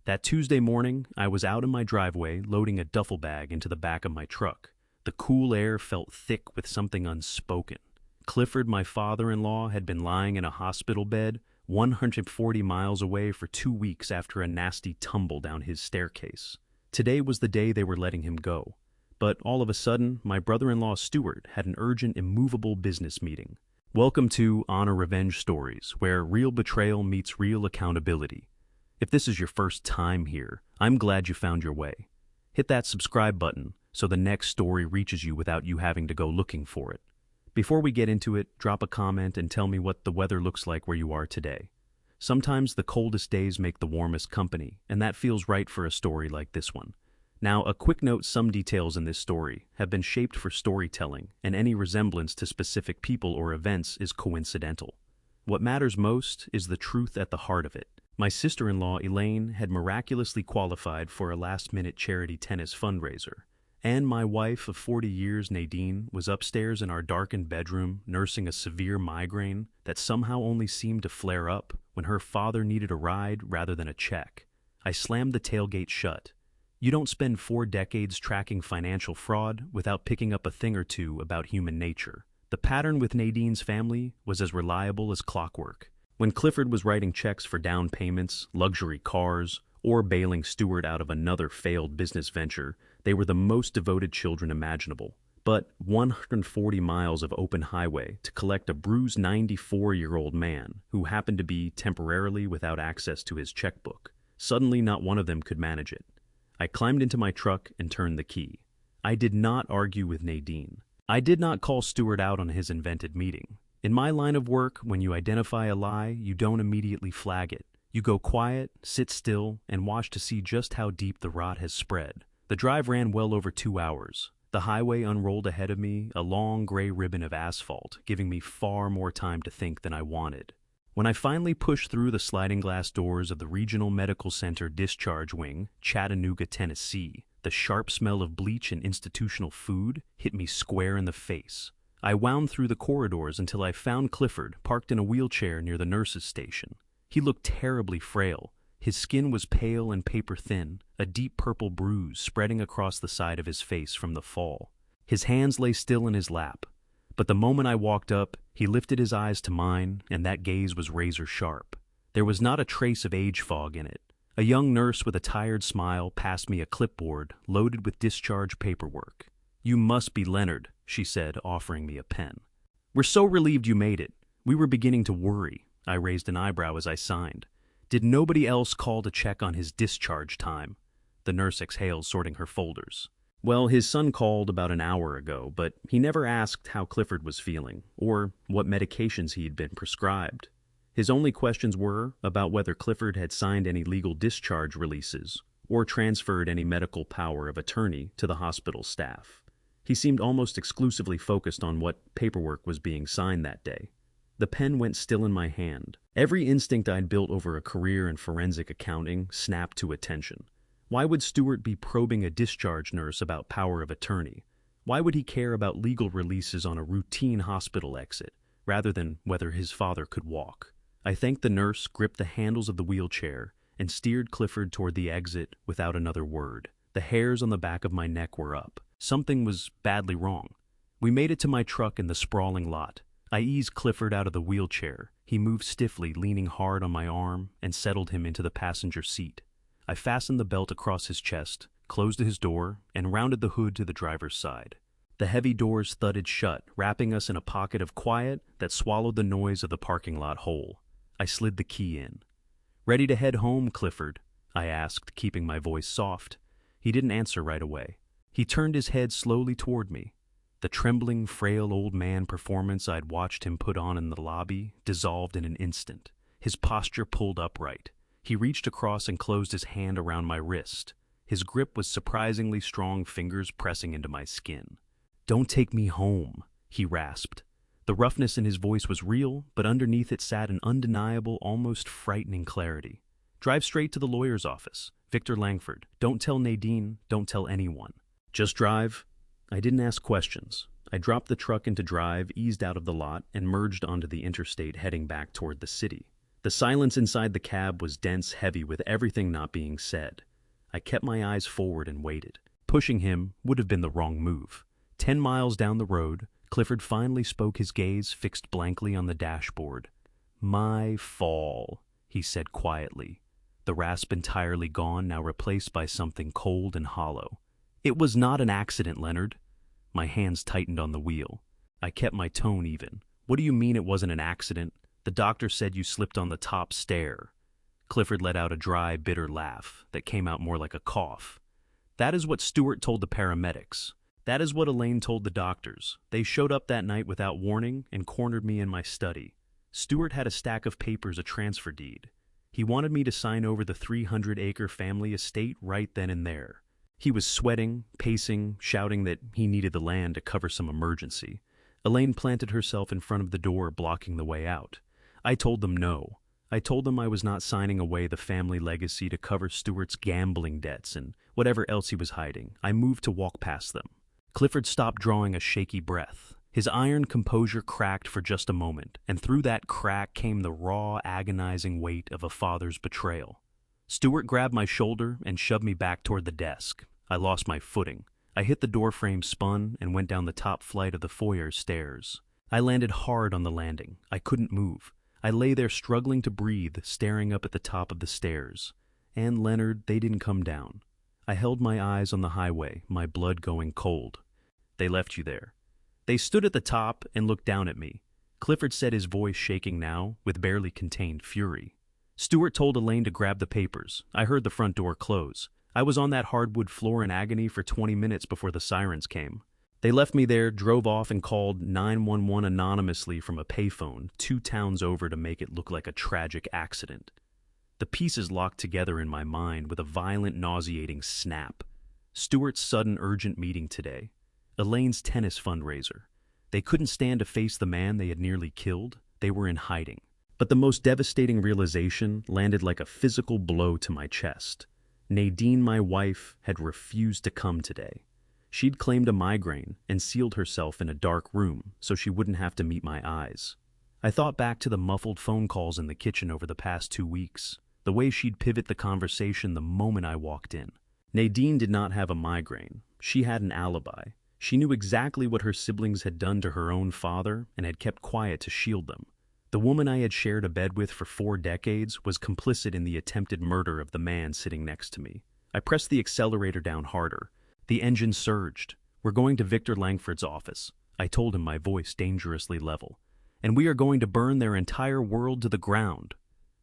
That Tuesday morning, I was out in my driveway loading a duffel bag into the back of my truck. The cool air felt thick with something unspoken. Clifford, my father-in-law, had been lying in a hospital bed 140 miles away for 2 weeks after a nasty tumble down his staircase. Today was the day they were letting him go. But all of a sudden, my brother-in-law Stuart had an urgent, immovable business meeting. Welcome to Honor Revenge Stories, where real betrayal meets real accountability. If this is your first time here, I'm glad you found your way. Hit that subscribe button so the next story reaches you without you having to go looking for it. Before we get into it, drop a comment and tell me what the weather looks like where you are today. Sometimes the coldest days make the warmest company, and that feels right for a story like this one. Now, a quick note: some details in this story have been shaped for storytelling, and any resemblance to specific people or events is coincidental. What matters most is the truth at the heart of it. My sister-in-law, Elaine, had miraculously qualified for a last-minute charity tennis fundraiser, and my wife of 40 years, Nadine, was upstairs in our darkened bedroom nursing a severe migraine that somehow only seemed to flare up when her father needed a ride rather than a check. I slammed the tailgate shut. You don't spend 4 decades tracking financial fraud without picking up a thing or two about human nature. The pattern with Nadine's family was as reliable as clockwork. When Clifford was writing checks for down payments, luxury cars, or bailing Stuart out of another failed business venture, they were the most devoted children imaginable. But 140 miles of open highway to collect a bruised 94-year-old man who happened to be temporarily without access to his checkbook. Suddenly, not one of them could manage it. I climbed into my truck and turned the key. I did not argue with Nadine. I did not call Stuart out on his invented meeting. In my line of work, when you identify a lie, you don't immediately flag it. You go quiet, sit still, and watch to see just how deep the rot has spread. The drive ran well over 2 hours. The highway unrolled ahead of me, a long gray ribbon of asphalt, giving me far more time to think than I wanted. When I finally pushed through the sliding glass doors of the Regional Medical Center Discharge Wing, Chattanooga, Tennessee, the sharp smell of bleach and institutional food hit me square in the face. I wound through the corridors until I found Clifford parked in a wheelchair near the nurse's station. He looked terribly frail. His skin was pale and paper-thin, a deep purple bruise spreading across the side of his face from the fall. His hands lay still in his lap. But the moment I walked up, he lifted his eyes to mine, and that gaze was razor-sharp. There was not a trace of age fog in it. A young nurse with a tired smile passed me a clipboard loaded with discharge paperwork. "You must be Leonard," she said, offering me a pen. "We're so relieved you made it. We were beginning to worry." I raised an eyebrow as I signed. "Did nobody else call to check on his discharge time?" The nurse exhaled, sorting her folders. "Well, his son called about an hour ago, but he never asked how Clifford was feeling or what medications he had been prescribed. His only questions were about whether Clifford had signed any legal discharge releases or transferred any medical power of attorney to the hospital staff. He seemed almost exclusively focused on what paperwork was being signed that day." The pen went still in my hand. Every instinct I'd built over a career in forensic accounting snapped to attention. Why would Stuart be probing a discharge nurse about power of attorney? Why would he care about legal releases on a routine hospital exit, rather than whether his father could walk? I thanked the nurse, gripped the handles of the wheelchair, and steered Clifford toward the exit without another word. The hairs on the back of my neck were up. Something was badly wrong. We made it to my truck in the sprawling lot. I eased Clifford out of the wheelchair. He moved stiffly, leaning hard on my arm, and settled him into the passenger seat. I fastened the belt across his chest, closed his door, and rounded the hood to the driver's side. The heavy doors thudded shut, wrapping us in a pocket of quiet that swallowed the noise of the parking lot whole. I slid the key in. "Ready to head home, Clifford?" I asked, keeping my voice soft. He didn't answer right away. He turned his head slowly toward me. The trembling, frail old man performance I'd watched him put on in the lobby dissolved in an instant. His posture pulled upright. He reached across and closed his hand around my wrist. His grip was surprisingly strong, fingers pressing into my skin. "Don't take me home," he rasped. The roughness in his voice was real, but underneath it sat an undeniable, almost frightening clarity. "Drive straight to the lawyer's office. Victor Langford. Don't tell Nadine, don't tell anyone. Just drive." I didn't ask questions. I dropped the truck into drive, eased out of the lot, and merged onto the interstate heading back toward the city. The silence inside the cab was dense, heavy, with everything not being said. I kept my eyes forward and waited. Pushing him would have been the wrong move. 10 miles down the road, Clifford finally spoke, his gaze fixed blankly on the dashboard. "My fall," he said quietly, the rasp entirely gone, now replaced by something cold and hollow. "It was not an accident, Leonard." My hands tightened on the wheel. I kept my tone even. "What do you mean it wasn't an accident? The doctor said you slipped on the top stair." Clifford let out a dry, bitter laugh that came out more like a cough. "That is what Stewart told the paramedics. That is what Elaine told the doctors. They showed up that night without warning and cornered me in my study. Stewart had a stack of papers, a transfer deed. He wanted me to sign over the 300-acre family estate right then and there. He was sweating, pacing, shouting that he needed the land to cover some emergency. Elaine planted herself in front of the door, blocking the way out. I told them no. I told them I was not signing away the family legacy to cover Stewart's gambling debts and whatever else he was hiding. I moved to walk past them. Clifford stopped, drawing a shaky breath. His iron composure cracked for just a moment, and through that crack came the raw, agonizing weight of a father's betrayal. Stewart grabbed my shoulder and shoved me back toward the desk. I lost my footing. I hit the doorframe, spun, and went down the top flight of the foyer stairs. I landed hard on the landing. I couldn't move. I lay there struggling to breathe, staring up at the top of the stairs. And Leonard, they didn't come down. I held my eyes on the highway, my blood going cold. "They left you there." They stood at the top and looked down at me. Clifford said, his voice shaking now, with barely contained fury. "Stewart told Elaine to grab the papers. I heard the front door close. I was on that hardwood floor in agony for 20 minutes before the sirens came. They left me there, drove off, and called 911 anonymously from a payphone 2 towns over to make it look like a tragic accident." The pieces locked together in my mind with a violent, nauseating snap. Stewart's sudden, urgent meeting today. Elaine's tennis fundraiser. They couldn't stand to face the man they had nearly killed. They were in hiding. But the most devastating realization landed like a physical blow to my chest. Nadine, my wife, had refused to come today. She'd claimed a migraine and sealed herself in a dark room so she wouldn't have to meet my eyes. I thought back to the muffled phone calls in the kitchen over the past 2 weeks, the way she'd pivot the conversation the moment I walked in. Nadine did not have a migraine. She had an alibi. She knew exactly what her siblings had done to her own father and had kept quiet to shield them. The woman I had shared a bed with for 4 decades was complicit in the attempted murder of the man sitting next to me. I pressed the accelerator down harder. The engine surged. "We're going to Victor Langford's office," I told him, my voice dangerously level. "And we are going to burn their entire world to the ground."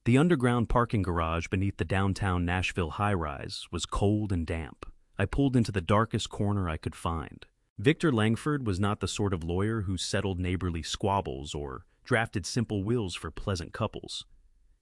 The underground parking garage beneath the downtown Nashville high-rise was cold and damp. I pulled into the darkest corner I could find. Victor Langford was not the sort of lawyer who settled neighborly squabbles or drafted simple wills for pleasant couples.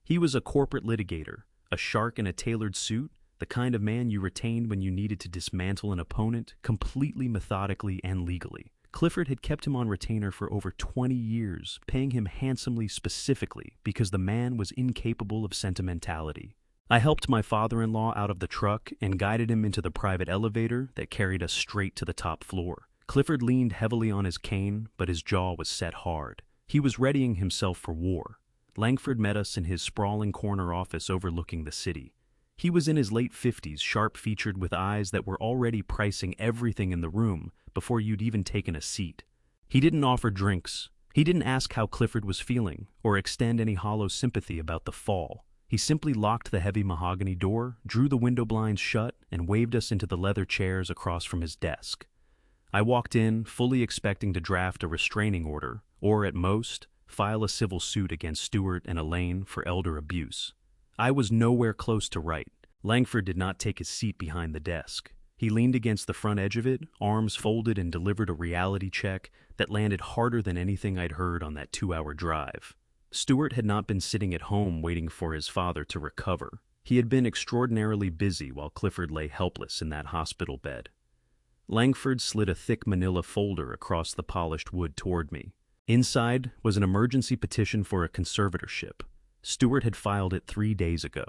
He was a corporate litigator, a shark in a tailored suit, the kind of man you retained when you needed to dismantle an opponent, completely methodically and legally. Clifford had kept him on retainer for over 20 years, paying him handsomely specifically because the man was incapable of sentimentality. I helped my father-in-law out of the truck and guided him into the private elevator that carried us straight to the top floor. Clifford leaned heavily on his cane, but his jaw was set hard. He was readying himself for war. Langford met us in his sprawling corner office overlooking the city. He was in his late 50s, sharp-featured, with eyes that were already pricing everything in the room before you'd even taken a seat. He didn't offer drinks. He didn't ask how Clifford was feeling or extend any hollow sympathy about the fall. He simply locked the heavy mahogany door, drew the window blinds shut, and waved us into the leather chairs across from his desk. I walked in, fully expecting to draft a restraining order, or at most, file a civil suit against Stewart and Elaine for elder abuse. I was nowhere close to right. Langford did not take his seat behind the desk. He leaned against the front edge of it, arms folded, and delivered a reality check that landed harder than anything I'd heard on that 2-hour drive. Stewart had not been sitting at home waiting for his father to recover. He had been extraordinarily busy while Clifford lay helpless in that hospital bed. Langford slid a thick manila folder across the polished wood toward me. Inside was an emergency petition for a conservatorship. Stewart had filed it 3 days ago.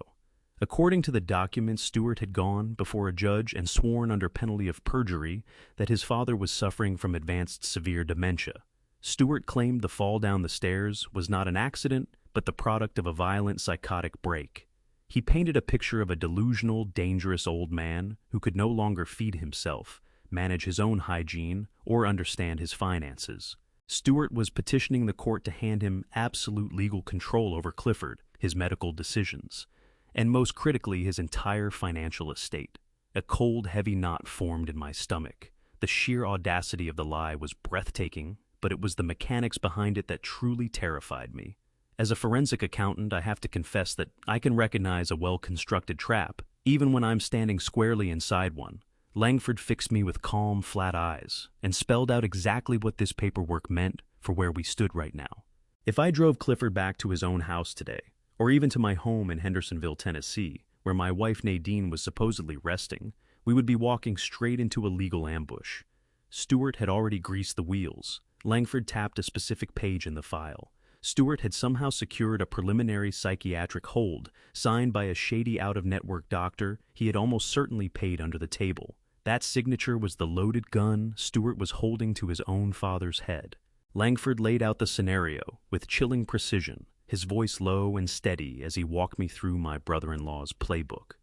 According to the document, Stewart had gone before a judge and sworn under penalty of perjury that his father was suffering from advanced severe dementia. Stewart claimed the fall down the stairs was not an accident, but the product of a violent psychotic break. He painted a picture of a delusional, dangerous old man who could no longer feed himself, manage his own hygiene, or understand his finances. Stewart was petitioning the court to hand him absolute legal control over Clifford, his medical decisions, and most critically his entire financial estate. A cold, heavy knot formed in my stomach. The sheer audacity of the lie was breathtaking, but it was the mechanics behind it that truly terrified me. As a forensic accountant, I have to confess that I can recognize a well-constructed trap, even when I'm standing squarely inside one. Langford fixed me with calm, flat eyes, and spelled out exactly what this paperwork meant for where we stood right now. If I drove Clifford back to his own house today, or even to my home in Hendersonville, Tennessee, where my wife Nadine was supposedly resting, we would be walking straight into a legal ambush. Stewart had already greased the wheels. Langford tapped a specific page in the file. Stewart had somehow secured a preliminary psychiatric hold, signed by a shady out-of-network doctor he had almost certainly paid under the table. That signature was the loaded gun Stewart was holding to his own father's head. Langford laid out the scenario with chilling precision, his voice low and steady as he walked me through my brother-in-law's playbook.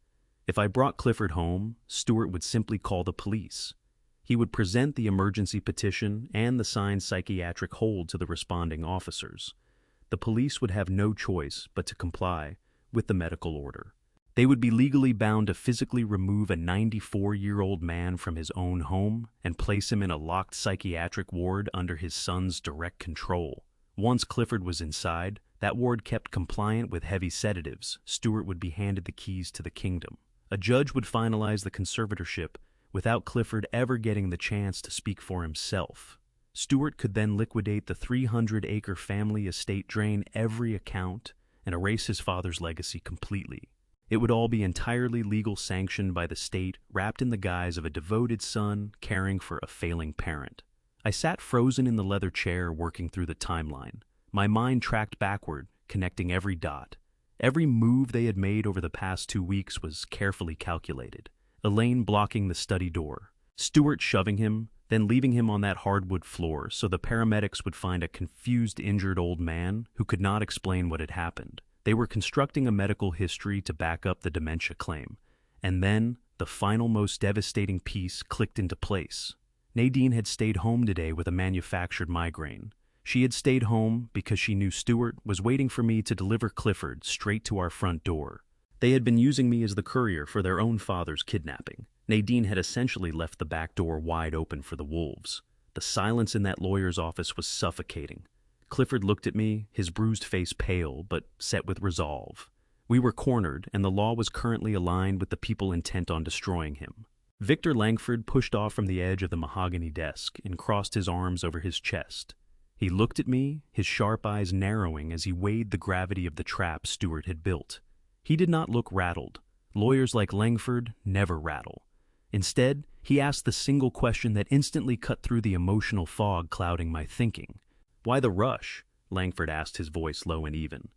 If I brought Clifford home, Stewart would simply call the police. He would present the emergency petition and the signed psychiatric hold to the responding officers. The police would have no choice but to comply with the medical order. They would be legally bound to physically remove a 94-year-old man from his own home and place him in a locked psychiatric ward under his son's direct control. Once Clifford was inside, that ward kept compliant with heavy sedatives. Stewart would be handed the keys to the kingdom. A judge would finalize the conservatorship without Clifford ever getting the chance to speak for himself. Stewart could then liquidate the 300-acre family estate, drain every account, and erase his father's legacy completely. It would all be entirely legal, sanctioned by the state, wrapped in the guise of a devoted son caring for a failing parent. I sat frozen in the leather chair, working through the timeline. My mind tracked backward, connecting every dot. Every move they had made over the past 2 weeks was carefully calculated. Elaine blocking the study door, Stewart shoving him, then leaving him on that hardwood floor so the paramedics would find a confused, injured old man who could not explain what had happened. They were constructing a medical history to back up the dementia claim. And then, the final, most devastating piece clicked into place. Nadine had stayed home today with a manufactured migraine. She had stayed home because she knew Stewart was waiting for me to deliver Clifford straight to our front door. They had been using me as the courier for their own father's kidnapping. Nadine had essentially left the back door wide open for the wolves. The silence in that lawyer's office was suffocating. Clifford looked at me, his bruised face pale but set with resolve. We were cornered, and the law was currently aligned with the people intent on destroying him. Victor Langford pushed off from the edge of the mahogany desk and crossed his arms over his chest. He looked at me, his sharp eyes narrowing as he weighed the gravity of the trap Stewart had built. He did not look rattled. Lawyers like Langford never rattle. Instead, he asked the single question that instantly cut through the emotional fog clouding my thinking. "Why the rush?" Langford asked, his voice low and even.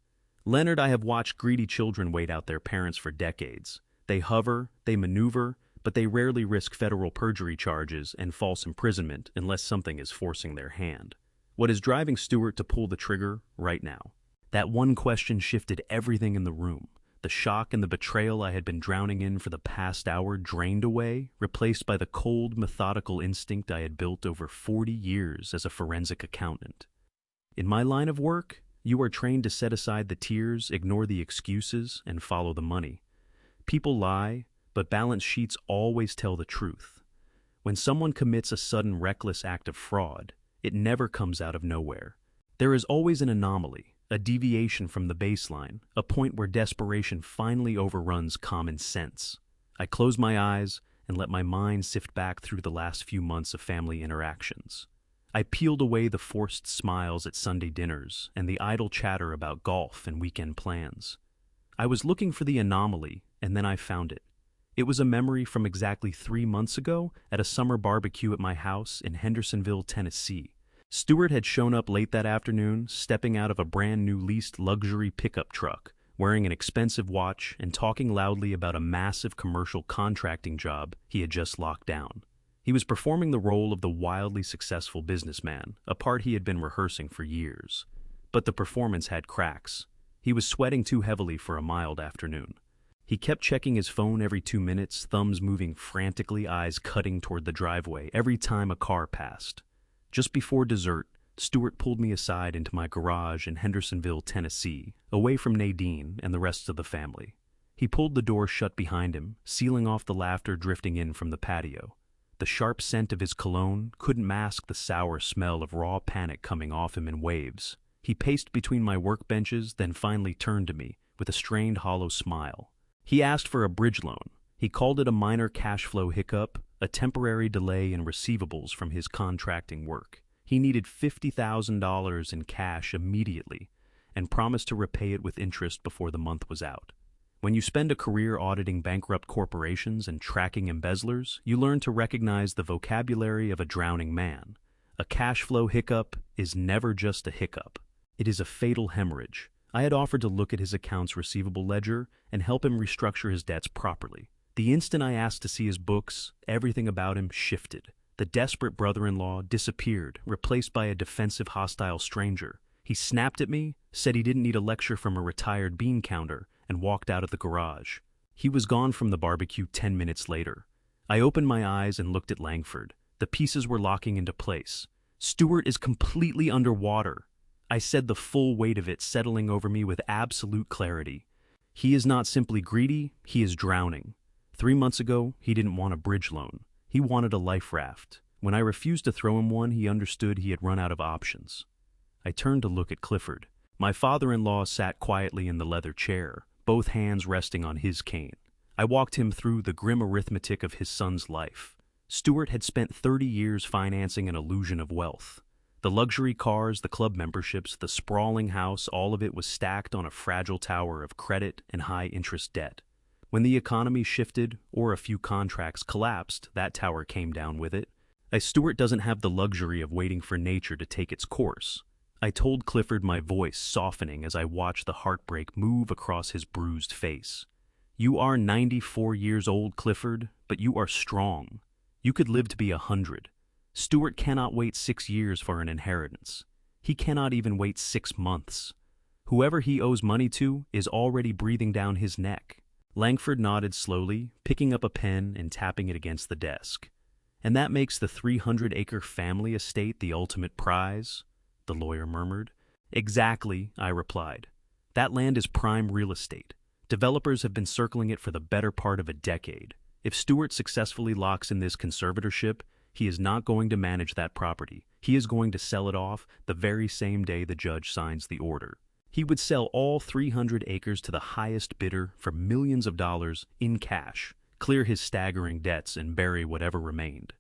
"Leonard, I have watched greedy children wait out their parents for decades. They hover, they maneuver, but they rarely risk federal perjury charges and false imprisonment unless something is forcing their hand. What is driving Stewart to pull the trigger right now?" That one question shifted everything in the room. The shock and the betrayal I had been drowning in for the past hour drained away, replaced by the cold, methodical instinct I had built over 40 years as a forensic accountant. In my line of work, you are trained to set aside the tears, ignore the excuses, and follow the money. People lie, but balance sheets always tell the truth. When someone commits a sudden, reckless act of fraud, it never comes out of nowhere. There is always an anomaly, a deviation from the baseline, a point where desperation finally overruns common sense. I closed my eyes and let my mind sift back through the last few months of family interactions. I peeled away the forced smiles at Sunday dinners and the idle chatter about golf and weekend plans. I was looking for the anomaly, and then I found it. It was a memory from exactly 3 months ago at a summer barbecue at my house in Hendersonville, Tennessee. Stewart had shown up late that afternoon, stepping out of a brand new leased luxury pickup truck, wearing an expensive watch and talking loudly about a massive commercial contracting job he had just locked down. He was performing the role of the wildly successful businessman, a part he had been rehearsing for years. But the performance had cracks. He was sweating too heavily for a mild afternoon. He kept checking his phone every 2 minutes, thumbs moving frantically, eyes cutting toward the driveway every time a car passed. Just before dessert, Stuart pulled me aside into my garage in Hendersonville, Tennessee, away from Nadine and the rest of the family. He pulled the door shut behind him, sealing off the laughter drifting in from the patio. The sharp scent of his cologne couldn't mask the sour smell of raw panic coming off him in waves. He paced between my workbenches, then finally turned to me with a strained, hollow smile. He asked for a bridge loan. He called it a minor cash flow hiccup, a temporary delay in receivables from his contracting work. He needed $50,000 in cash immediately and promised to repay it with interest before the month was out. When you spend a career auditing bankrupt corporations and tracking embezzlers, you learn to recognize the vocabulary of a drowning man. A cash flow hiccup is never just a hiccup. It is a fatal hemorrhage. I had offered to look at his accounts receivable ledger and help him restructure his debts properly. The instant I asked to see his books, everything about him shifted. The desperate brother-in-law disappeared, replaced by a defensive, hostile stranger. He snapped at me, said he didn't need a lecture from a retired bean counter, and walked out of the garage. He was gone from the barbecue 10 minutes later. I opened my eyes and looked at Langford. The pieces were locking into place. Stuart is completely underwater. I said, the full weight of it settling over me with absolute clarity. He is not simply greedy, he is drowning. 3 months ago, he didn't want a bridge loan. He wanted a life raft. When I refused to throw him one, he understood he had run out of options. I turned to look at Clifford. My father-in-law sat quietly in the leather chair, both hands resting on his cane. I walked him through the grim arithmetic of his son's life. Stuart had spent 30 years financing an illusion of wealth. The luxury cars, the club memberships, the sprawling house, all of it was stacked on a fragile tower of credit and high-interest debt. When the economy shifted, or a few contracts collapsed, that tower came down with it. Stuart doesn't have the luxury of waiting for nature to take its course. I told Clifford, my voice softening as I watched the heartbreak move across his bruised face. You are 94 years old, Clifford, but you are strong. You could live to be 100. Stuart cannot wait 6 years for an inheritance. He cannot even wait 6 months. Whoever he owes money to is already breathing down his neck. Langford nodded slowly, picking up a pen and tapping it against the desk. And that makes the 300-acre family estate the ultimate prize? The lawyer murmured. Exactly, I replied. That land is prime real estate. Developers have been circling it for the better part of a decade. If Stuart successfully locks in this conservatorship, he is not going to manage that property. He is going to sell it off the very same day the judge signs the order. He would sell all 300 acres to the highest bidder for millions of dollars in cash, clear his staggering debts, and bury whatever remained.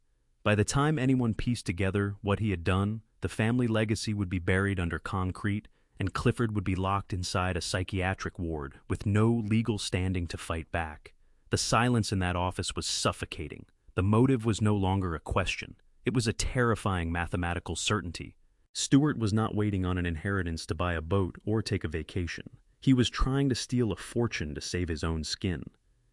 By the time anyone pieced together what he had done, the family legacy would be buried under concrete, and Clifford would be locked inside a psychiatric ward with no legal standing to fight back. The silence in that office was suffocating. The motive was no longer a question. It was a terrifying mathematical certainty. Stuart was not waiting on an inheritance to buy a boat or take a vacation. He was trying to steal a fortune to save his own skin.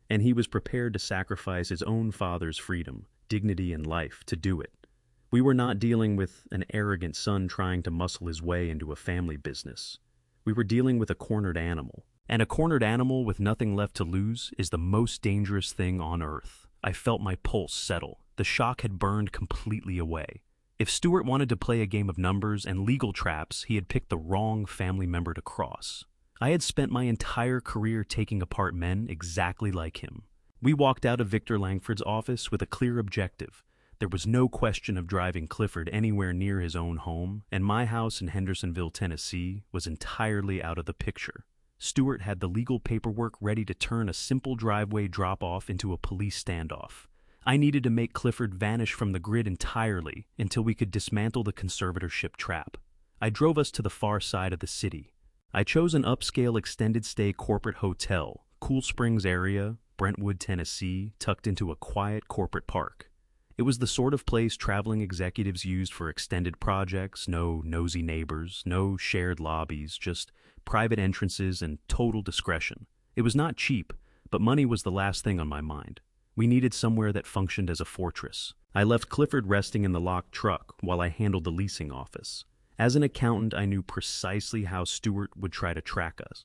And he was prepared to sacrifice his own father's freedom, dignity, and life to do it. We were not dealing with an arrogant son trying to muscle his way into a family business. We were dealing with a cornered animal. And a cornered animal with nothing left to lose is the most dangerous thing on earth. I felt my pulse settle. The shock had burned completely away. If Stuart wanted to play a game of numbers and legal traps, he had picked the wrong family member to cross. I had spent my entire career taking apart men exactly like him. We walked out of Victor Langford's office with a clear objective. There was no question of driving Clifford anywhere near his own home, and my house in Hendersonville, Tennessee, was entirely out of the picture. Stuart had the legal paperwork ready to turn a simple driveway drop-off into a police standoff. I needed to make Clifford vanish from the grid entirely until we could dismantle the conservatorship trap. I drove us to the far side of the city. I chose an upscale extended-stay corporate hotel, Cool Springs area, Brentwood, Tennessee, tucked into a quiet corporate park. It was the sort of place traveling executives used for extended projects, no nosy neighbors, no shared lobbies, just private entrances and total discretion. It was not cheap, but money was the last thing on my mind. We needed somewhere that functioned as a fortress. I left Clifford resting in the locked truck while I handled the leasing office. As an accountant, I knew precisely how Stuart would try to track us.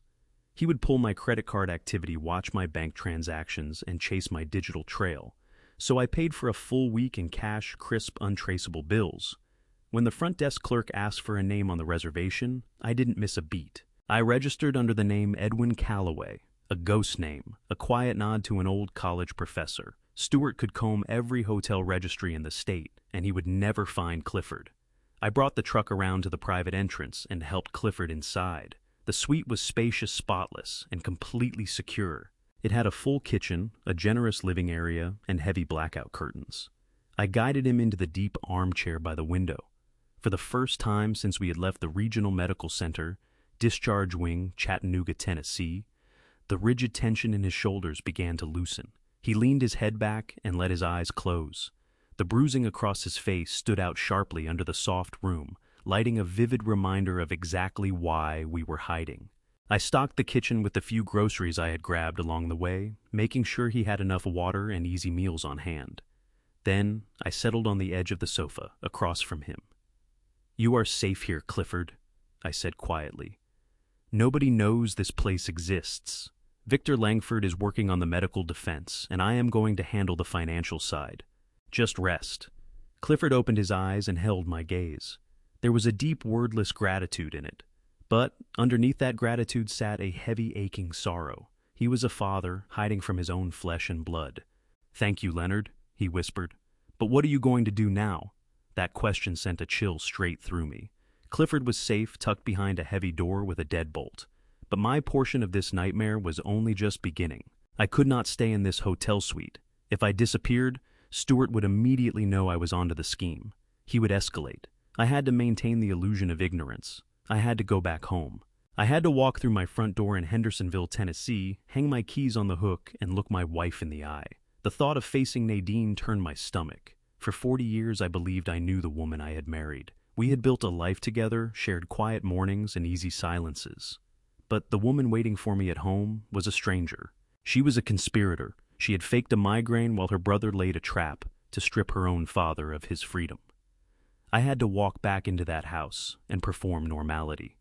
He would pull my credit card activity, watch my bank transactions, and chase my digital trail. So I paid for a full week in cash, crisp, untraceable bills. When the front desk clerk asked for a name on the reservation, I didn't miss a beat. I registered under the name Edwin Calloway, a ghost name, a quiet nod to an old college professor. Stewart could comb every hotel registry in the state, and he would never find Clifford. I brought the truck around to the private entrance and helped Clifford inside. The suite was spacious, spotless, and completely secure. It had a full kitchen, a generous living area, and heavy blackout curtains. I guided him into the deep armchair by the window. For the first time since we had left the Regional Medical Center, Discharge Wing, Chattanooga, Tennessee, the rigid tension in his shoulders began to loosen. He leaned his head back and let his eyes close. The bruising across his face stood out sharply under the soft room, lighting a vivid reminder of exactly why we were hiding. I stocked the kitchen with the few groceries I had grabbed along the way, making sure he had enough water and easy meals on hand. Then I settled on the edge of the sofa, across from him. "You are safe here, Clifford," I said quietly. "Nobody knows this place exists. Victor Langford is working on the medical defense, and I am going to handle the financial side. Just rest." Clifford opened his eyes and held my gaze. There was a deep, wordless gratitude in it. But underneath that gratitude sat a heavy, aching sorrow. He was a father, hiding from his own flesh and blood. "Thank you, Leonard," he whispered. "But what are you going to do now?" That question sent a chill straight through me. Clifford was safe, tucked behind a heavy door with a deadbolt. But my portion of this nightmare was only just beginning. I could not stay in this hotel suite. If I disappeared, Stewart would immediately know I was onto the scheme. He would escalate. I had to maintain the illusion of ignorance. I had to go back home. I had to walk through my front door in Hendersonville, Tennessee, hang my keys on the hook, and look my wife in the eye. The thought of facing Nadine turned my stomach. For 40 years I believed I knew the woman I had married. We had built a life together, shared quiet mornings and easy silences. But the woman waiting for me at home was a stranger. She was a conspirator. She had faked a migraine while her brother laid a trap to strip her own father of his freedom. I had to walk back into that house and perform normality.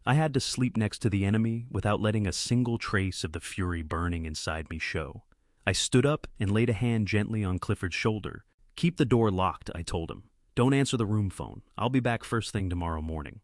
I had to sleep next to the enemy without letting a single trace of the fury burning inside me show. I stood up and laid a hand gently on Clifford's shoulder. "Keep the door locked," I told him. "Don't answer the room phone. I'll be back first thing tomorrow morning."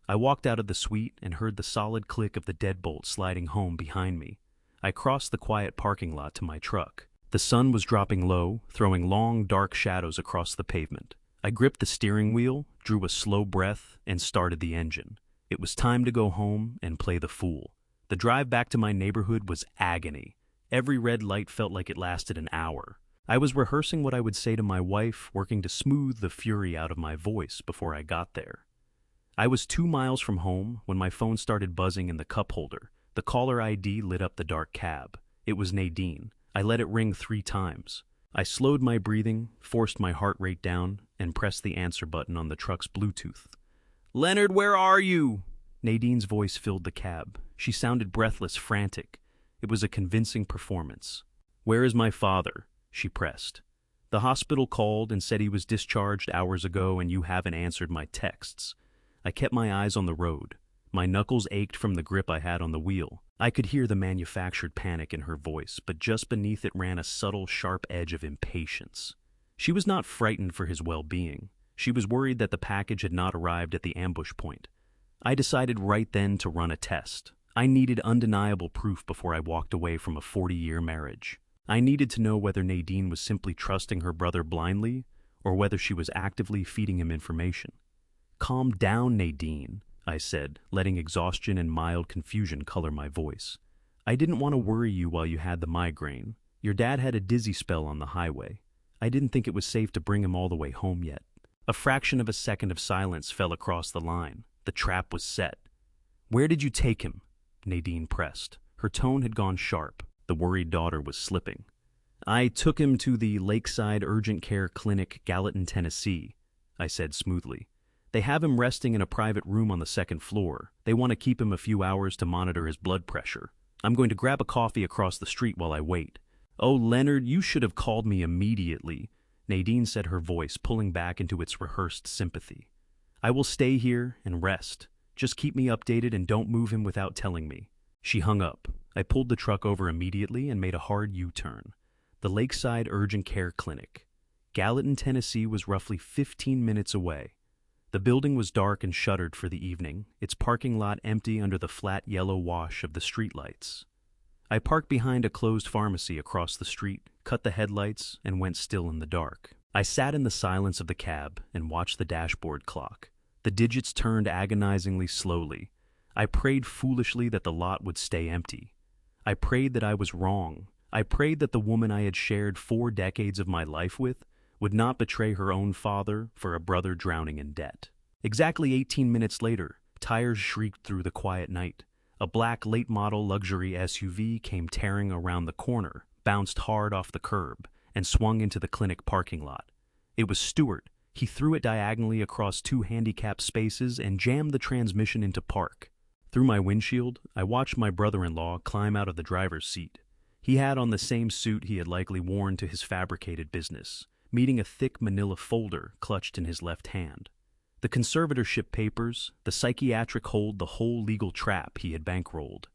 I walked out of the suite and heard the solid click of the deadbolt sliding home behind me. I crossed the quiet parking lot to my truck. The sun was dropping low, throwing long, dark shadows across the pavement. I gripped the steering wheel, drew a slow breath, and started the engine. It was time to go home and play the fool. The drive back to my neighborhood was agony. Every red light felt like it lasted an hour. I was rehearsing what I would say to my wife, working to smooth the fury out of my voice before I got there. I was 2 miles from home when my phone started buzzing in the cup holder. The caller ID lit up the dark cab. It was Nadine. I let it ring 3 times. I slowed my breathing, forced my heart rate down, and pressed the answer button on the truck's Bluetooth. "Leonard, where are you?" Nadine's voice filled the cab. She sounded breathless, frantic. It was a convincing performance. "Where is my father?" she pressed. "The hospital called and said he was discharged hours ago and you haven't answered my texts." I kept my eyes on the road. My knuckles ached from the grip I had on the wheel. I could hear the manufactured panic in her voice, but just beneath it ran a subtle, sharp edge of impatience. She was not frightened for his well-being. She was worried that the package had not arrived at the ambush point. I decided right then to run a test. I needed undeniable proof before I walked away from a 40-year marriage. I needed to know whether Nadine was simply trusting her brother blindly, or whether she was actively feeding him information. "Calm down, Nadine," I said, letting exhaustion and mild confusion color my voice. "I didn't want to worry you while you had the migraine. Your dad had a dizzy spell on the highway. I didn't think it was safe to bring him all the way home yet." A fraction of a second of silence fell across the line. The trap was set. "Where did you take him?" Nadine pressed. Her tone had gone sharp. The worried daughter was slipping. "I took him to the Lakeside Urgent Care Clinic, Gallatin, Tennessee," I said smoothly. "They have him resting in a private room on the 2nd floor. They want to keep him a few hours to monitor his blood pressure. I'm going to grab a coffee across the street while I wait." "Oh, Leonard, you should have called me immediately," Nadine said, her voice pulling back into its rehearsed sympathy. "I will stay here and rest. Just keep me updated and don't move him without telling me." She hung up. I pulled the truck over immediately and made a hard U-turn. The Lakeside Urgent Care Clinic. Gallatin, Tennessee was roughly 15 minutes away. The building was dark and shuttered for the evening, its parking lot empty under the flat yellow wash of the streetlights. I parked behind a closed pharmacy across the street, cut the headlights, and went still in the dark. I sat in the silence of the cab and watched the dashboard clock. The digits turned agonizingly slowly. I prayed foolishly that the lot would stay empty. I prayed that I was wrong. I prayed that the woman I had shared 4 decades of my life with would not betray her own father for a brother drowning in debt. Exactly 18 minutes later, tires shrieked through the quiet night. A black late-model luxury SUV came tearing around the corner, bounced hard off the curb, and swung into the clinic parking lot. It was Stewart. He threw it diagonally across 2 handicapped spaces and jammed the transmission into park. Through my windshield, I watched my brother-in-law climb out of the driver's seat. He had on the same suit he had likely worn to his fabricated business, meeting a thick manila folder clutched in his left hand. The conservatorship papers, the psychiatric hold, the whole legal trap he had bankrolled.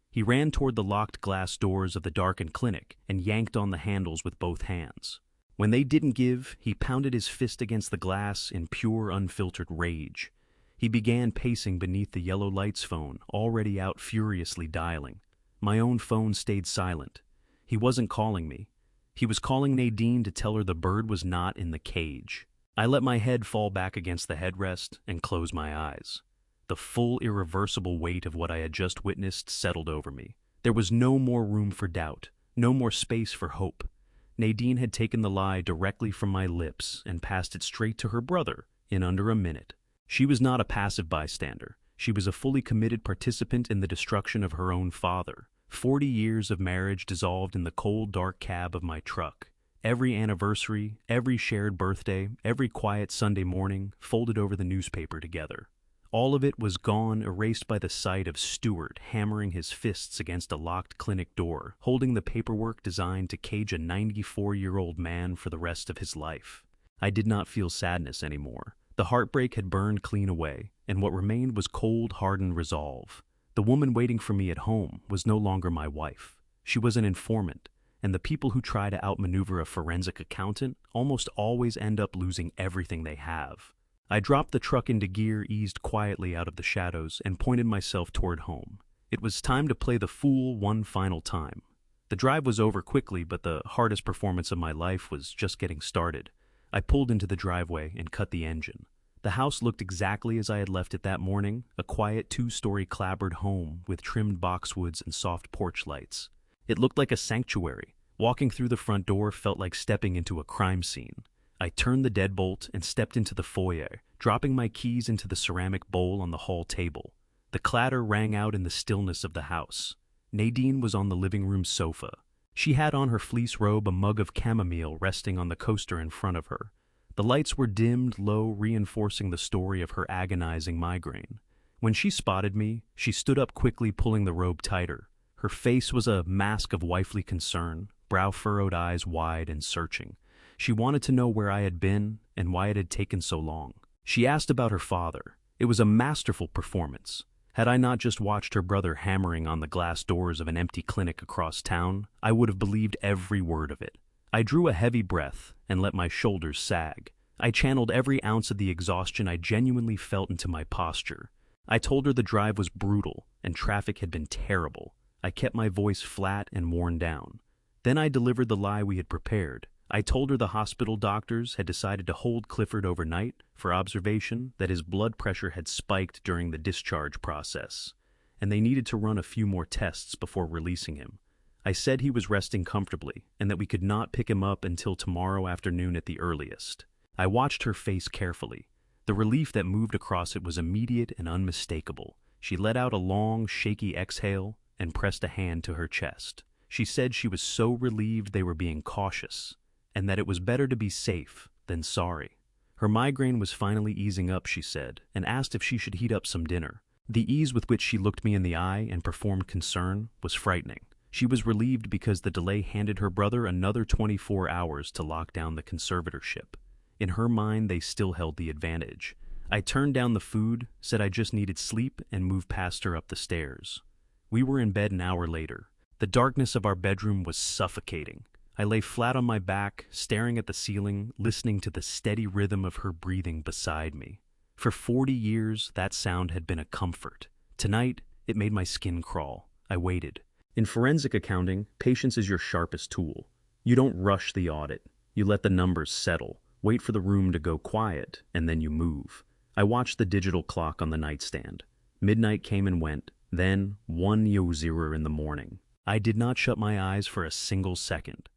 He ran toward the locked glass doors of the darkened clinic and yanked on the handles with both hands. When they didn't give, he pounded his fist against the glass in pure, unfiltered rage. He began pacing beneath the yellow lights phone, already out furiously dialing. My own phone stayed silent. He wasn't calling me. He was calling Nadine to tell her the bird was not in the cage. I let my head fall back against the headrest and closed my eyes. The full, irreversible weight of what I had just witnessed settled over me. There was no more room for doubt, no more space for hope. Nadine had taken the lie directly from my lips and passed it straight to her brother in under a minute. She was not a passive bystander. She was a fully committed participant in the destruction of her own father. 40 years of marriage dissolved in the cold, dark cab of my truck. Every anniversary, every shared birthday, every quiet Sunday morning folded over the newspaper together. All of it was gone, erased by the sight of Stewart hammering his fists against a locked clinic door, holding the paperwork designed to cage a 94-year-old man for the rest of his life. I did not feel sadness anymore. The heartbreak had burned clean away, and what remained was cold, hardened resolve. The woman waiting for me at home was no longer my wife. She was an informant, and the people who try to outmaneuver a forensic accountant almost always end up losing everything they have. I dropped the truck into gear, eased quietly out of the shadows, and pointed myself toward home. It was time to play the fool one final time. The drive was over quickly, but the hardest performance of my life was just getting started. I pulled into the driveway and cut the engine. The house looked exactly as I had left it that morning, a quiet 2-story clapboard home with trimmed boxwoods and soft porch lights. It looked like a sanctuary. Walking through the front door felt like stepping into a crime scene. I turned the deadbolt and stepped into the foyer, dropping my keys into the ceramic bowl on the hall table. The clatter rang out in the stillness of the house. Nadine was on the living room sofa. She had on her fleece robe, a mug of chamomile resting on the coaster in front of her. The lights were dimmed low, reinforcing the story of her agonizing migraine. When she spotted me, she stood up quickly, pulling the robe tighter. Her face was a mask of wifely concern, brow furrowed, eyes wide and searching. She wanted to know where I had been and why it had taken so long. She asked about her father. It was a masterful performance. Had I not just watched her brother hammering on the glass doors of an empty clinic across town, I would have believed every word of it. I drew a heavy breath and let my shoulders sag. I channeled every ounce of the exhaustion I genuinely felt into my posture. I told her the drive was brutal and traffic had been terrible. I kept my voice flat and worn down. Then I delivered the lie we had prepared. I told her the hospital doctors had decided to hold Clifford overnight for observation, that his blood pressure had spiked during the discharge process, and they needed to run a few more tests before releasing him. I said he was resting comfortably and that we could not pick him up until tomorrow afternoon at the earliest. I watched her face carefully. The relief that moved across it was immediate and unmistakable. She let out a long, shaky exhale and pressed a hand to her chest. She said she was so relieved they were being cautious, and that it was better to be safe than sorry. Her migraine was finally easing up, she said, and asked if she should heat up some dinner. The ease with which she looked me in the eye and performed concern was frightening. She was relieved because the delay handed her brother another 24 hours to lock down the conservatorship. In her mind, they still held the advantage. I turned down the food, said I just needed sleep, and moved past her up the stairs. We were in bed an hour later. The darkness of our bedroom was suffocating. I lay flat on my back, staring at the ceiling, listening to the steady rhythm of her breathing beside me. For 40 years, that sound had been a comfort. Tonight, it made my skin crawl. I waited. In forensic accounting, patience is your sharpest tool. You don't rush the audit. You let the numbers settle, wait for the room to go quiet, and then you move. I watched the digital clock on the nightstand. Midnight came and went, then 1:00 in the morning. I did not shut my eyes for a single second.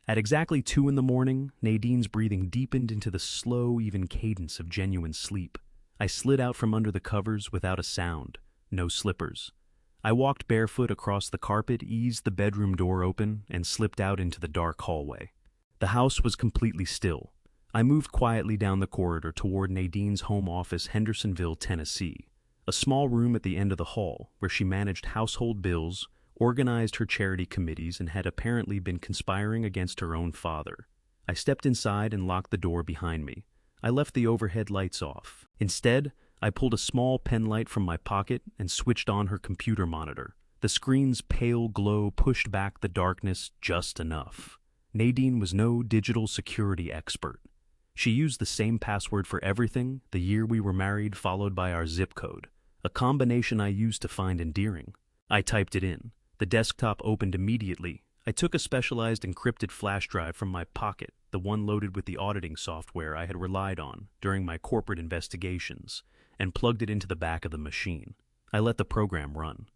At exactly 2 in the morning, Nadine's breathing deepened into the slow, even cadence of genuine sleep. I slid out from under the covers without a sound. No slippers. I walked barefoot across the carpet, eased the bedroom door open, and slipped out into the dark hallway. The house was completely still. I moved quietly down the corridor toward Nadine's home office, Hendersonville, Tennessee, a small room at the end of the hall where she managed household bills, organized her charity committees, and had apparently been conspiring against her own father. I stepped inside and locked the door behind me. I left the overhead lights off. Instead, I pulled a small pen light from my pocket and switched on her computer monitor. The screen's pale glow pushed back the darkness just enough. Nadine was no digital security expert. She used the same password for everything, the year we were married followed by our zip code, a combination I used to find endearing. I typed it in. The desktop opened immediately. I took a specialized encrypted flash drive from my pocket, the one loaded with the auditing software I had relied on during my corporate investigations, and plugged it into the back of the machine. I let the program run.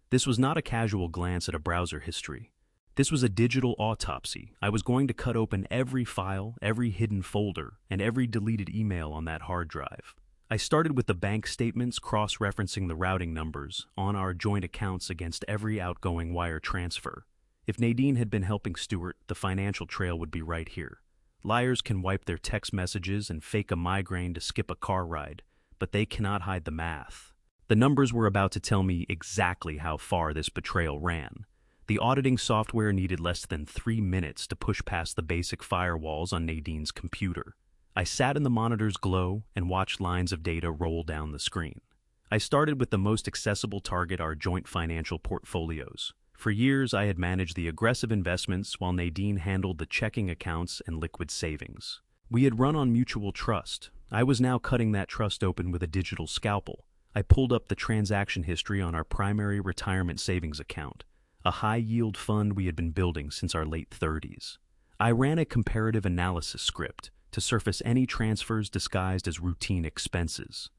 This was not a casual glance at a browser history. This was a digital autopsy. I was going to cut open every file, every hidden folder, and every deleted email on that hard drive. I started with the bank statements, cross-referencing the routing numbers on our joint accounts against every outgoing wire transfer. If Nadine had been helping Stuart, the financial trail would be right here. Liars can wipe their text messages and fake a migraine to skip a car ride, but they cannot hide the math. The numbers were about to tell me exactly how far this betrayal ran. The auditing software needed less than 3 minutes to push past the basic firewalls on Nadine's computer. I sat in the monitor's glow and watched lines of data roll down the screen. I started with the most accessible target, our joint financial portfolios. For years, I had managed the aggressive investments while Nadine handled the checking accounts and liquid savings. We had run on mutual trust. I was now cutting that trust open with a digital scalpel. I pulled up the transaction history on our primary retirement savings account, a high-yield fund we had been building since our late 30s. I ran a comparative analysis script to surface any transfers disguised as routine expenses.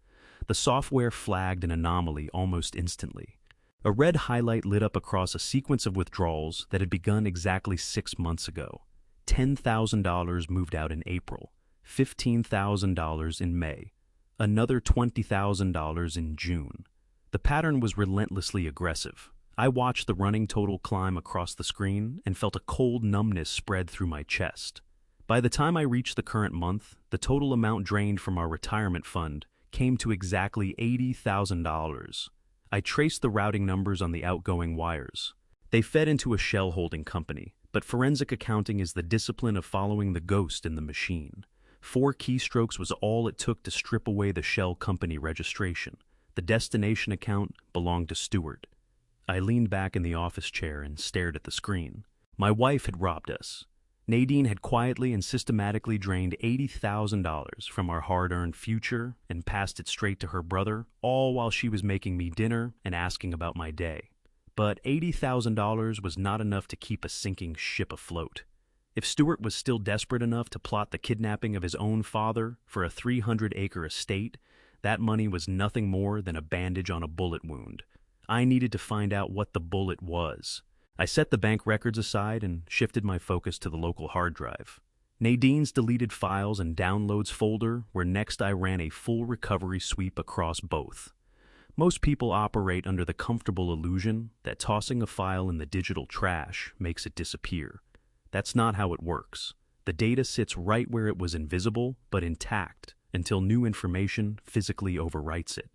The software flagged an anomaly almost instantly. A red highlight lit up across a sequence of withdrawals that had begun exactly 6 months ago. $10,000 moved out in April, $15,000 in May, another $20,000 in June. The pattern was relentlessly aggressive. I watched the running total climb across the screen and felt a cold numbness spread through my chest. By the time I reached the current month, the total amount drained from our retirement fund came to exactly $80,000. I traced the routing numbers on the outgoing wires. They fed into a shell holding company, but forensic accounting is the discipline of following the ghost in the machine. 4 keystrokes was all it took to strip away the shell company registration. The destination account belonged to Stuart. I leaned back in the office chair and stared at the screen. My wife had robbed us. Nadine had quietly and systematically drained $80,000 from our hard-earned future and passed it straight to her brother, all while she was making me dinner and asking about my day. But $80,000 was not enough to keep a sinking ship afloat. If Stuart was still desperate enough to plot the kidnapping of his own father for a 300-acre estate, that money was nothing more than a bandage on a bullet wound. I needed to find out what the bullet was. I set the bank records aside and shifted my focus to the local hard drive. Nadine's deleted files and downloads folder were next. I ran a full recovery sweep across both. Most people operate under the comfortable illusion that tossing a file in the digital trash makes it disappear. That's not how it works. The data sits right where it was invisible but intact until new information physically overwrites it.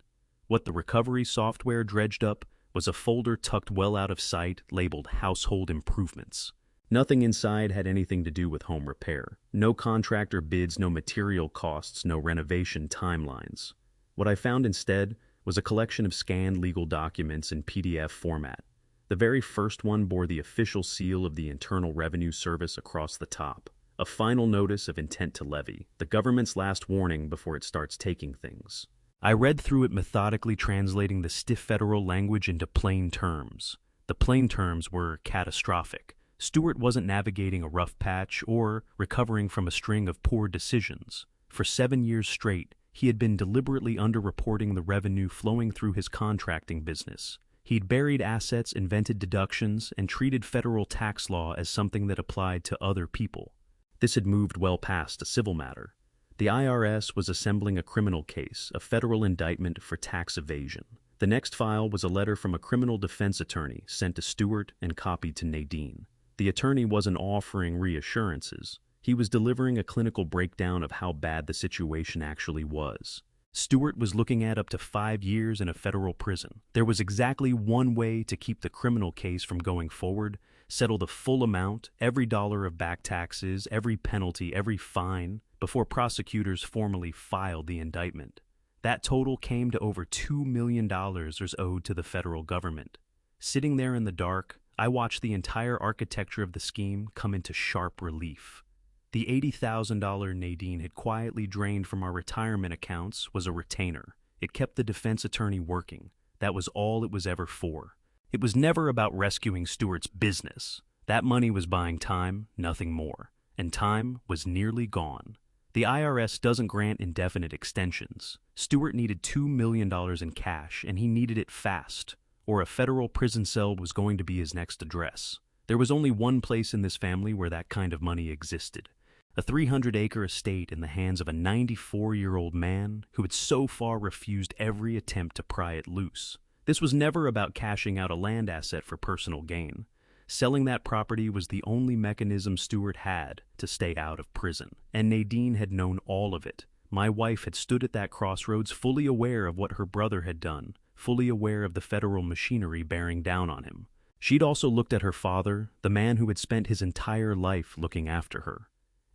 What the recovery software dredged up was a folder tucked well out of sight labeled Household Improvements. Nothing inside had anything to do with home repair. No contractor bids, no material costs, no renovation timelines. What I found instead was a collection of scanned legal documents in PDF format. The very first one bore the official seal of the Internal Revenue Service across the top. A final notice of intent to levy, the government's last warning before it starts taking things. I read through it methodically, translating the stiff federal language into plain terms. The plain terms were catastrophic. Stewart wasn't navigating a rough patch or recovering from a string of poor decisions. For 7 years straight, he had been deliberately underreporting the revenue flowing through his contracting business. He'd buried assets, invented deductions, and treated federal tax law as something that applied to other people. This had moved well past a civil matter. The IRS was assembling a criminal case, a federal indictment for tax evasion. The next file was a letter from a criminal defense attorney sent to Stewart and copied to Nadine. The attorney wasn't offering reassurances. He was delivering a clinical breakdown of how bad the situation actually was. Stewart was looking at up to 5 years in a federal prison. There was exactly one way to keep the criminal case from going forward: settle the full amount, every dollar of back taxes, every penalty, every fine, before prosecutors formally filed the indictment. That total came to over $2 million was owed to the federal government. Sitting there in the dark, I watched the entire architecture of the scheme come into sharp relief. The $80,000 Nadine had quietly drained from our retirement accounts was a retainer. It kept the defense attorney working. That was all it was ever for. It was never about rescuing Stewart's business. That money was buying time, nothing more. And time was nearly gone. The IRS doesn't grant indefinite extensions. Stewart needed $2 million in cash, and he needed it fast, or a federal prison cell was going to be his next address. There was only one place in this family where that kind of money existed: a 300-acre estate in the hands of a 94-year-old man who had so far refused every attempt to pry it loose. This was never about cashing out a land asset for personal gain. Selling that property was the only mechanism Stewart had to stay out of prison, and Nadine had known all of it. My wife had stood at that crossroads, fully aware of what her brother had done, fully aware of the federal machinery bearing down on him. She'd also looked at her father, the man who had spent his entire life looking after her,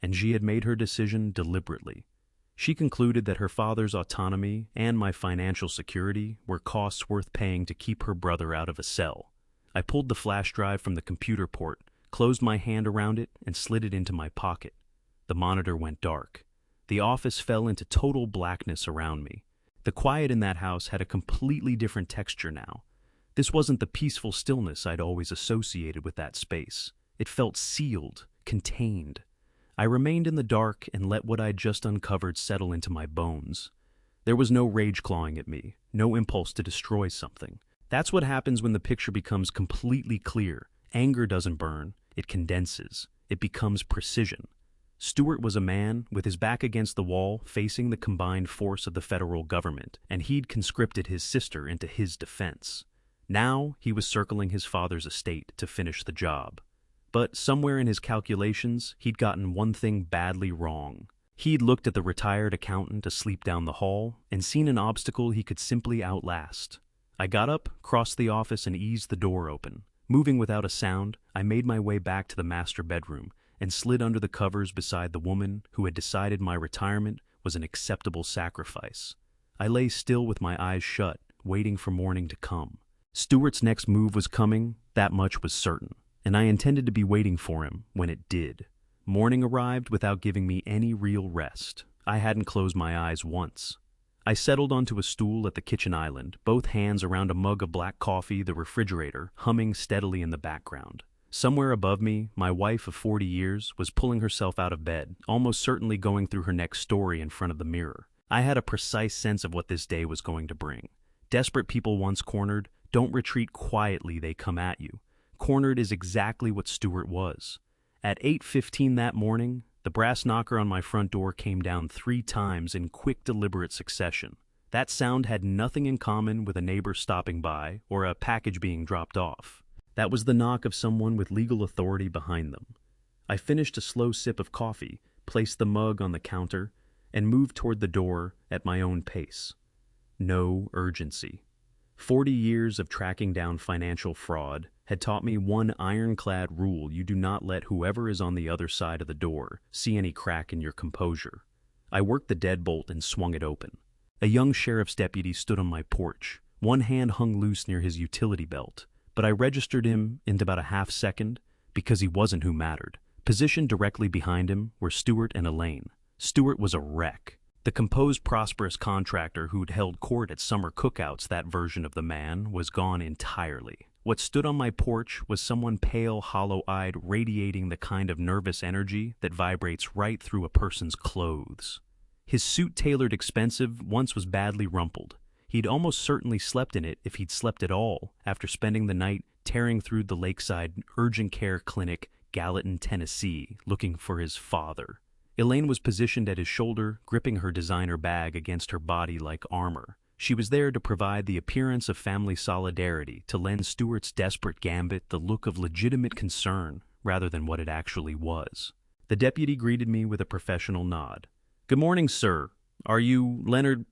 and she had made her decision deliberately. She concluded that her father's autonomy and my financial security were costs worth paying to keep her brother out of a cell. I pulled the flash drive from the computer port, closed my hand around it, and slid it into my pocket. The monitor went dark. The office fell into total blackness around me. The quiet in that house had a completely different texture now. This wasn't the peaceful stillness I'd always associated with that space. It felt sealed, contained. I remained in the dark and let what I'd just uncovered settle into my bones. There was no rage clawing at me, no impulse to destroy something. That's what happens when the picture becomes completely clear. Anger doesn't burn, it condenses. It becomes precision. Stewart was a man with his back against the wall, facing the combined force of the federal government, and he'd conscripted his sister into his defense. Now he was circling his father's estate to finish the job. But somewhere in his calculations, he'd gotten one thing badly wrong. He'd looked at the retired accountant asleep down the hall and seen an obstacle he could simply outlast. I got up, crossed the office, and eased the door open. Moving without a sound, I made my way back to the master bedroom and slid under the covers beside the woman who had decided my retirement was an acceptable sacrifice. I lay still with my eyes shut, waiting for morning to come. Stewart's next move was coming, that much was certain, and I intended to be waiting for him when it did. Morning arrived without giving me any real rest. I hadn't closed my eyes once. I settled onto a stool at the kitchen island, both hands around a mug of black coffee, the refrigerator humming steadily in the background. Somewhere above me, my wife of 40 years was pulling herself out of bed, almost certainly going through her next story in front of the mirror. I had a precise sense of what this day was going to bring. Desperate people once cornered, don't retreat quietly, they come at you. Cornered is exactly what Stewart was. At 8:15 that morning, the brass knocker on my front door came down 3 times in quick, deliberate succession. That sound had nothing in common with a neighbor stopping by or a package being dropped off. That was the knock of someone with legal authority behind them. I finished a slow sip of coffee, placed the mug on the counter, and moved toward the door at my own pace. No urgency. 40 years of tracking down financial fraud had taught me one ironclad rule: you do not let whoever is on the other side of the door see any crack in your composure. I worked the deadbolt and swung it open. A young sheriff's deputy stood on my porch. One hand hung loose near his utility belt, but I registered him in about a half second because he wasn't who mattered. Positioned directly behind him were Stuart and Elaine. Stuart was a wreck. The composed, prosperous contractor who'd held court at summer cookouts, that version of the man, was gone entirely. What stood on my porch was someone pale, hollow-eyed, radiating the kind of nervous energy that vibrates right through a person's clothes. His suit, tailored expensive, once was badly rumpled. He'd almost certainly slept in it if he'd slept at all after spending the night tearing through the lakeside urgent care clinic, Gallatin, Tennessee, looking for his father. Elaine was positioned at his shoulder, gripping her designer bag against her body like armor. She was there to provide the appearance of family solidarity, to lend Stuart's desperate gambit the look of legitimate concern rather than what it actually was. The deputy greeted me with a professional nod. "Good morning, sir. Are you Leonard?"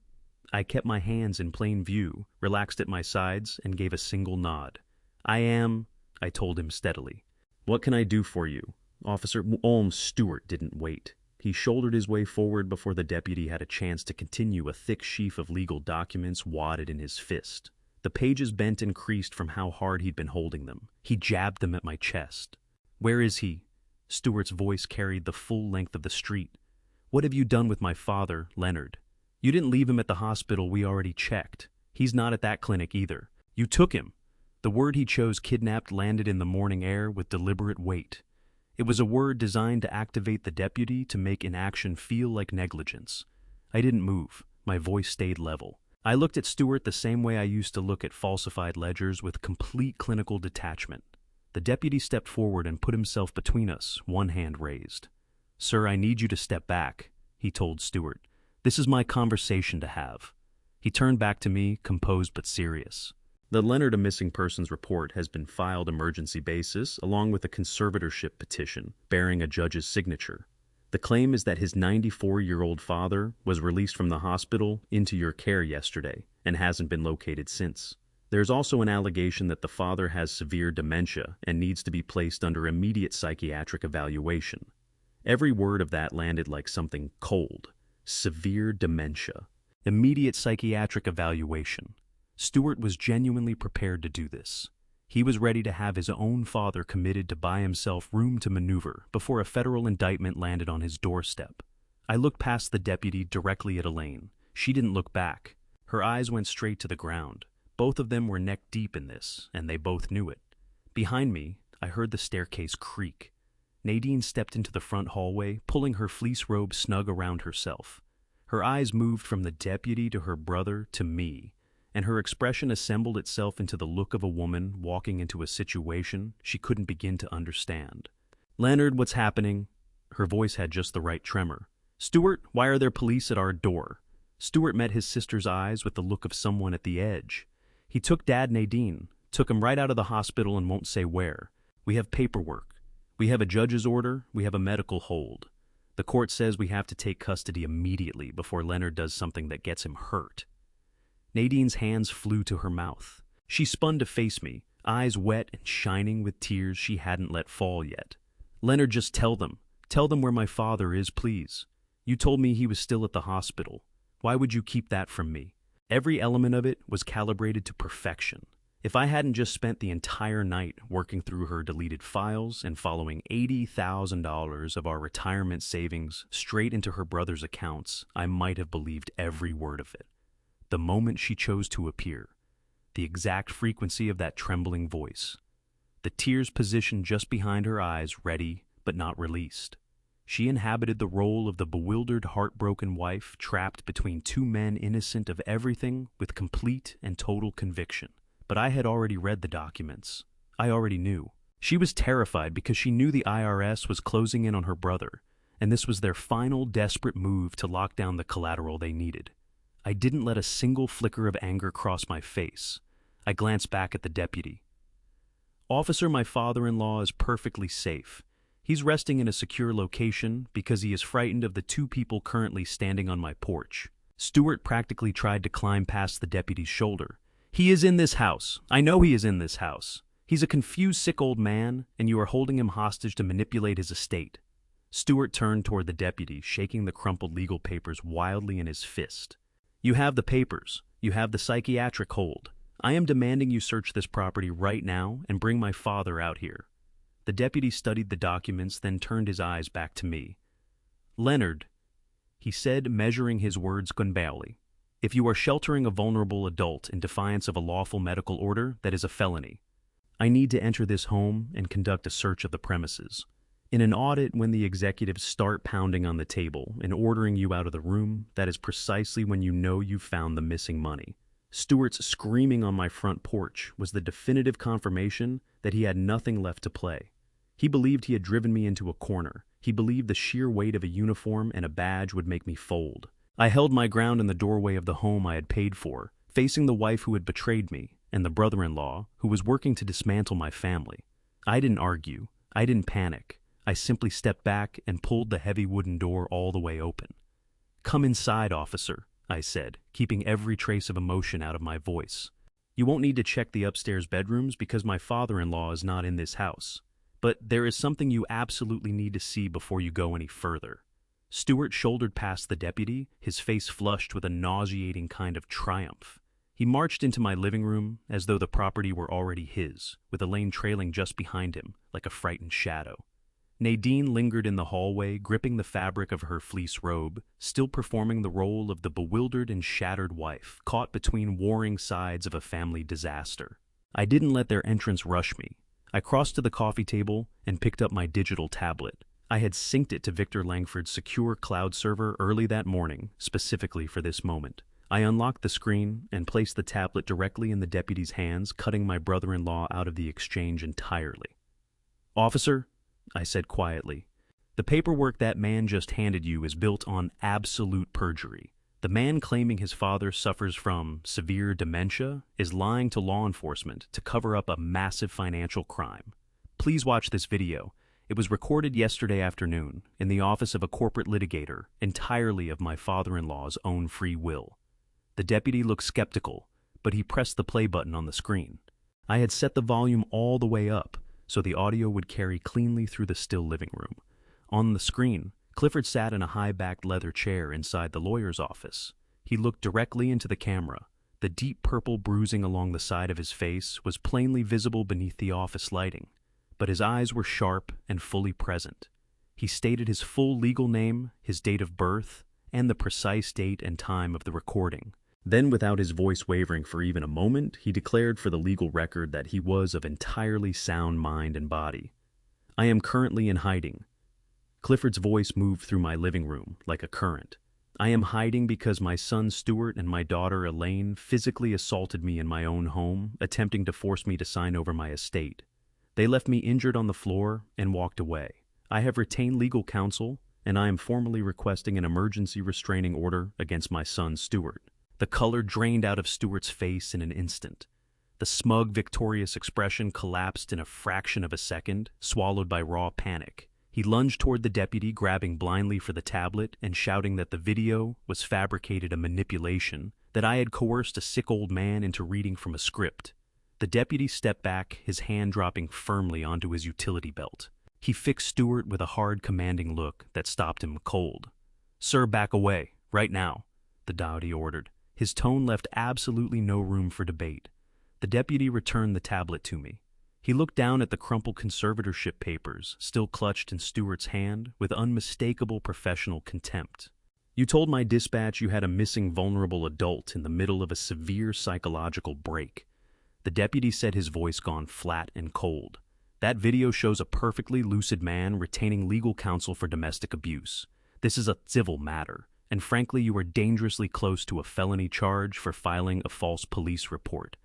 I kept my hands in plain view, relaxed at my sides, and gave a single nod. "I am," I told him steadily. "What can I do for you?" Officer Stewart didn't wait. He shouldered his way forward before the deputy had a chance to continue, a thick sheaf of legal documents wadded in his fist. The pages bent and creased from how hard he'd been holding them. He jabbed them at my chest. "Where is he?" Stuart's voice carried the full length of the street. "What have you done with my father, Leonard? You didn't leave him at the hospital we already checked. He's not at that clinic either. You took him." The word he chose, kidnapped, landed in the morning air with deliberate weight. It was a word designed to activate the deputy, to make inaction feel like negligence. I didn't move. My voice stayed level. I looked at Stuart the same way I used to look at falsified ledgers, with complete clinical detachment. The deputy stepped forward and put himself between us, one hand raised. "Sir, I need you to step back," he told Stuart. "This is my conversation to have." He turned back to me, composed but serious. "The Leonard, a missing persons report has been filed emergency basis, along with a conservatorship petition bearing a judge's signature. The claim is that his 94-year-old father was released from the hospital into your care yesterday and hasn't been located since. There's also an allegation that the father has severe dementia and needs to be placed under immediate psychiatric evaluation." Every word of that landed like something cold. Severe dementia. Immediate psychiatric evaluation. Stuart was genuinely prepared to do this. He was ready to have his own father committed to buy himself room to maneuver before a federal indictment landed on his doorstep. I looked past the deputy directly at Elaine. She didn't look back. Her eyes went straight to the ground. Both of them were neck deep in this, and they both knew it. Behind me, I heard the staircase creak. Nadine stepped into the front hallway, pulling her fleece robe snug around herself. Her eyes moved from the deputy to her brother to me, and her expression assembled itself into the look of a woman walking into a situation she couldn't begin to understand. "Leonard, what's happening?" Her voice had just the right tremor. "Stuart, why are there police at our door?" Stuart met his sister's eyes with the look of someone at the edge. "He took Dad, Nadine, took him right out of the hospital and won't say where. We have paperwork. We have a judge's order. We have a medical hold. The court says we have to take custody immediately before Leonard does something that gets him hurt." Nadine's hands flew to her mouth. She spun to face me, eyes wet and shining with tears she hadn't let fall yet. "Leonard, just tell them. Tell them where my father is, please. You told me he was still at the hospital. Why would you keep that from me?" Every element of it was calibrated to perfection. If I hadn't just spent the entire night working through her deleted files and following $80,000 of our retirement savings straight into her brother's accounts, I might have believed every word of it. The moment she chose to appear, the exact frequency of that trembling voice, the tears positioned just behind her eyes, ready but not released. She inhabited the role of the bewildered, heartbroken wife trapped between two men innocent of everything with complete and total conviction. But I had already read the documents. I already knew. She was terrified because she knew the IRS was closing in on her brother, and this was their final desperate move to lock down the collateral they needed. I didn't let a single flicker of anger cross my face. I glanced back at the deputy. "Officer, my father-in-law is perfectly safe. He's resting in a secure location because he is frightened of the two people currently standing on my porch." Stuart practically tried to climb past the deputy's shoulder. "He is in this house. I know he is in this house. He's a confused, sick old man, and you are holding him hostage to manipulate his estate." Stuart turned toward the deputy, shaking the crumpled legal papers wildly in his fist. "You have the papers. You have the psychiatric hold. I am demanding you search this property right now and bring my father out here." The deputy studied the documents, then turned his eyes back to me. "Leonard," he said, measuring his words gunbarely, "if you are sheltering a vulnerable adult in defiance of a lawful medical order, that is a felony. I need to enter this home and conduct a search of the premises. In an audit, when the executives start pounding on the table and ordering you out of the room, that is precisely when you know you've found the missing money. Stewart's screaming on my front porch was the definitive confirmation that he had nothing left to play. He believed he had driven me into a corner. He believed the sheer weight of a uniform and a badge would make me fold. I held my ground in the doorway of the home I had paid for, facing the wife who had betrayed me and the brother-in-law who was working to dismantle my family. I didn't argue. I didn't panic. I simply stepped back and pulled the heavy wooden door all the way open. "Come inside, officer," I said, keeping every trace of emotion out of my voice. "You won't need to check the upstairs bedrooms because my father-in-law is not in this house. But there is something you absolutely need to see before you go any further." Stewart shouldered past the deputy, his face flushed with a nauseating kind of triumph. He marched into my living room as though the property were already his, with Elaine trailing just behind him like a frightened shadow. Nadine lingered in the hallway, gripping the fabric of her fleece robe, still performing the role of the bewildered and shattered wife, caught between warring sides of a family disaster. I didn't let their entrance rush me. I crossed to the coffee table and picked up my digital tablet. I had synced it to Victor Langford's secure cloud server early that morning, specifically for this moment. I unlocked the screen and placed the tablet directly in the deputy's hands, cutting my brother-in-law out of the exchange entirely. "Officer," I said quietly, "the paperwork that man just handed you is built on absolute perjury. The man claiming his father suffers from severe dementia is lying to law enforcement to cover up a massive financial crime. Please watch this video. It was recorded yesterday afternoon in the office of a corporate litigator, entirely of my father-in-law's own free will." The deputy looked skeptical, but he pressed the play button on the screen. I had set the volume all the way up, so the audio would carry cleanly through the still living room. On the screen, Clifford sat in a high-backed leather chair inside the lawyer's office. He looked directly into the camera. The deep purple bruising along the side of his face was plainly visible beneath the office lighting, but his eyes were sharp and fully present. He stated his full legal name, his date of birth, and the precise date and time of the recording. Then, without his voice wavering for even a moment, he declared for the legal record that he was of entirely sound mind and body. "I am currently in hiding." Clifford's voice moved through my living room like a current. "I am hiding because my son Stuart and my daughter Elaine physically assaulted me in my own home, attempting to force me to sign over my estate. They left me injured on the floor and walked away. I have retained legal counsel, and I am formally requesting an emergency restraining order against my son Stuart." The color drained out of Stuart's face in an instant. The smug, victorious expression collapsed in a fraction of a second, swallowed by raw panic. He lunged toward the deputy, grabbing blindly for the tablet and shouting that the video was fabricated, a manipulation, that I had coerced a sick old man into reading from a script. The deputy stepped back, his hand dropping firmly onto his utility belt. He fixed Stuart with a hard, commanding look that stopped him cold. "Sir, back away, right now," the deputy ordered. His tone left absolutely no room for debate. The deputy returned the tablet to me. He looked down at the crumpled conservatorship papers, still clutched in Stuart's hand, with unmistakable professional contempt. "You told my dispatch you had a missing vulnerable adult in the middle of a severe psychological break." The deputy said, his voice gone flat and cold. "That video shows a perfectly lucid man retaining legal counsel for domestic abuse. This is a civil matter. And frankly, you are dangerously close to a felony charge for filing a false police report.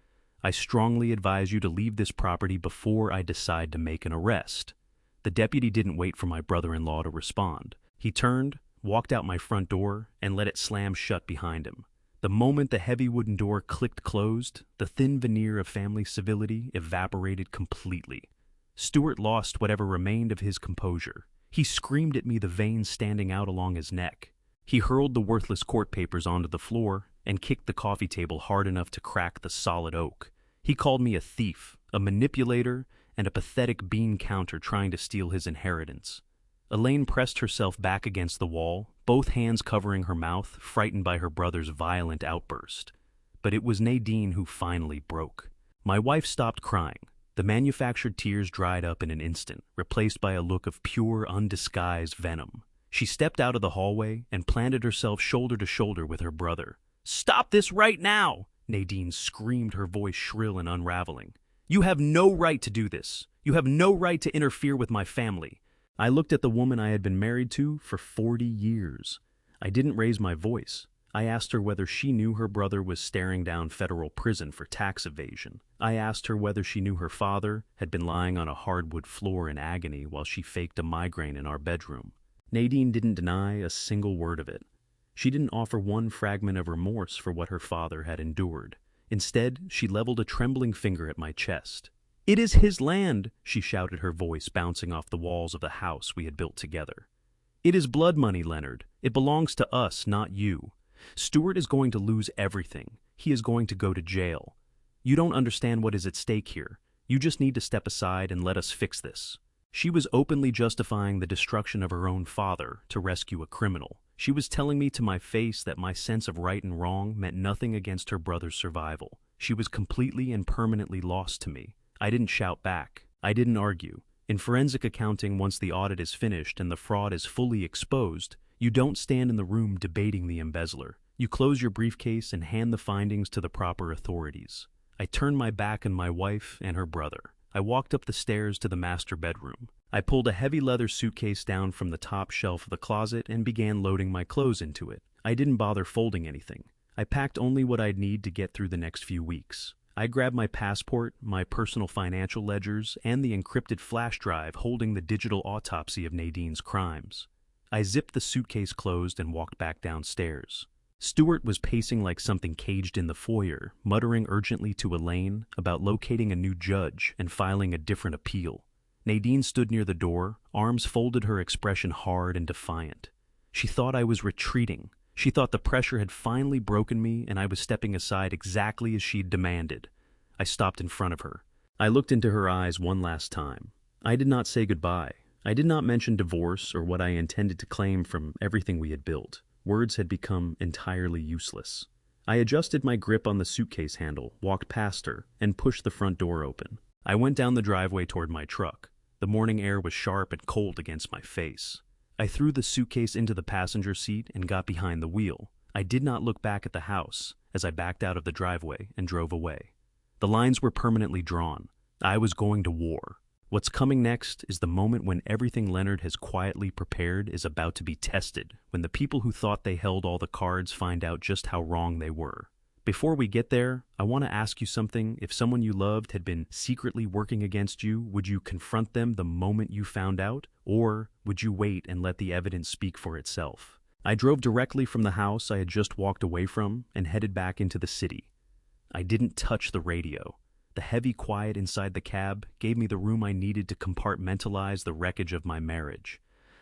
I strongly advise you to leave this property before I decide to make an arrest." The deputy didn't wait for my brother-in-law to respond. He turned, walked out my front door, and let it slam shut behind him. The moment the heavy wooden door clicked closed, the thin veneer of family civility evaporated completely. Stuart lost whatever remained of his composure. He screamed at me, the veins standing out along his neck. He hurled the worthless court papers onto the floor and kicked the coffee table hard enough to crack the solid oak. He called me a thief, a manipulator, and a pathetic bean counter trying to steal his inheritance. Elaine pressed herself back against the wall, both hands covering her mouth, frightened by her brother's violent outburst. but it was Nadine who finally broke. My wife stopped crying. The manufactured tears dried up in an instant, replaced by a look of pure, undisguised venom. She stepped out of the hallway and planted herself shoulder to shoulder with her brother. "Stop this right now!" Nadine screamed, her voice shrill and unraveling. "You have no right to do this. You have no right to interfere with my family." I looked at the woman I had been married to for 40 years. I didn't raise my voice. I asked her whether she knew her brother was staring down federal prison for tax evasion. I asked her whether she knew her father had been lying on a hardwood floor in agony while she faked a migraine in our bedroom. Nadine didn't deny a single word of it. She didn't offer one fragment of remorse for what her father had endured. Instead, she leveled a trembling finger at my chest. "It is his land," she shouted, her voice bouncing off the walls of the house we had built together. "It is blood money, Leonard. It belongs to us, not you. Stuart is going to lose everything. He is going to go to jail. You don't understand what is at stake here. You just need to step aside and let us fix this." She was openly justifying the destruction of her own father to rescue a criminal. She was telling me to my face that my sense of right and wrong meant nothing against her brother's survival. She was completely and permanently lost to me. I didn't shout back. I didn't argue. In forensic accounting, once the audit is finished and the fraud is fully exposed, you don't stand in the room debating the embezzler. You close your briefcase and hand the findings to the proper authorities. I turned my back on my wife and her brother. I walked up the stairs to the master bedroom. I pulled a heavy leather suitcase down from the top shelf of the closet and began loading my clothes into it. I didn't bother folding anything. I packed only what I'd need to get through the next few weeks. I grabbed my passport, my personal financial ledgers, and the encrypted flash drive holding the digital autopsy of Nadine's crimes. I zipped the suitcase closed and walked back downstairs. Stuart was pacing like something caged in the foyer, muttering urgently to Elaine about locating a new judge and filing a different appeal. Nadine stood near the door, arms folded, her expression hard and defiant. She thought I was retreating. She thought the pressure had finally broken me and I was stepping aside exactly as she'd demanded. I stopped in front of her. I looked into her eyes one last time. I did not say goodbye. I did not mention divorce or what I intended to claim from everything we had built. Words had become entirely useless. I adjusted my grip on the suitcase handle, walked past her, and pushed the front door open. I went down the driveway toward my truck. The morning air was sharp and cold against my face. I threw the suitcase into the passenger seat and got behind the wheel. I did not look back at the house as I backed out of the driveway and drove away. The lines were permanently drawn. I was going to war. What's coming next is the moment when everything Leonard has quietly prepared is about to be tested, when the people who thought they held all the cards find out just how wrong they were. Before we get there, I want to ask you something. If someone you loved had been secretly working against you, would you confront them the moment you found out? Or would you wait and let the evidence speak for itself? I drove directly from the house I had just walked away from and headed back into the city. I didn't touch the radio. The heavy quiet inside the cab gave me the room I needed to compartmentalize the wreckage of my marriage.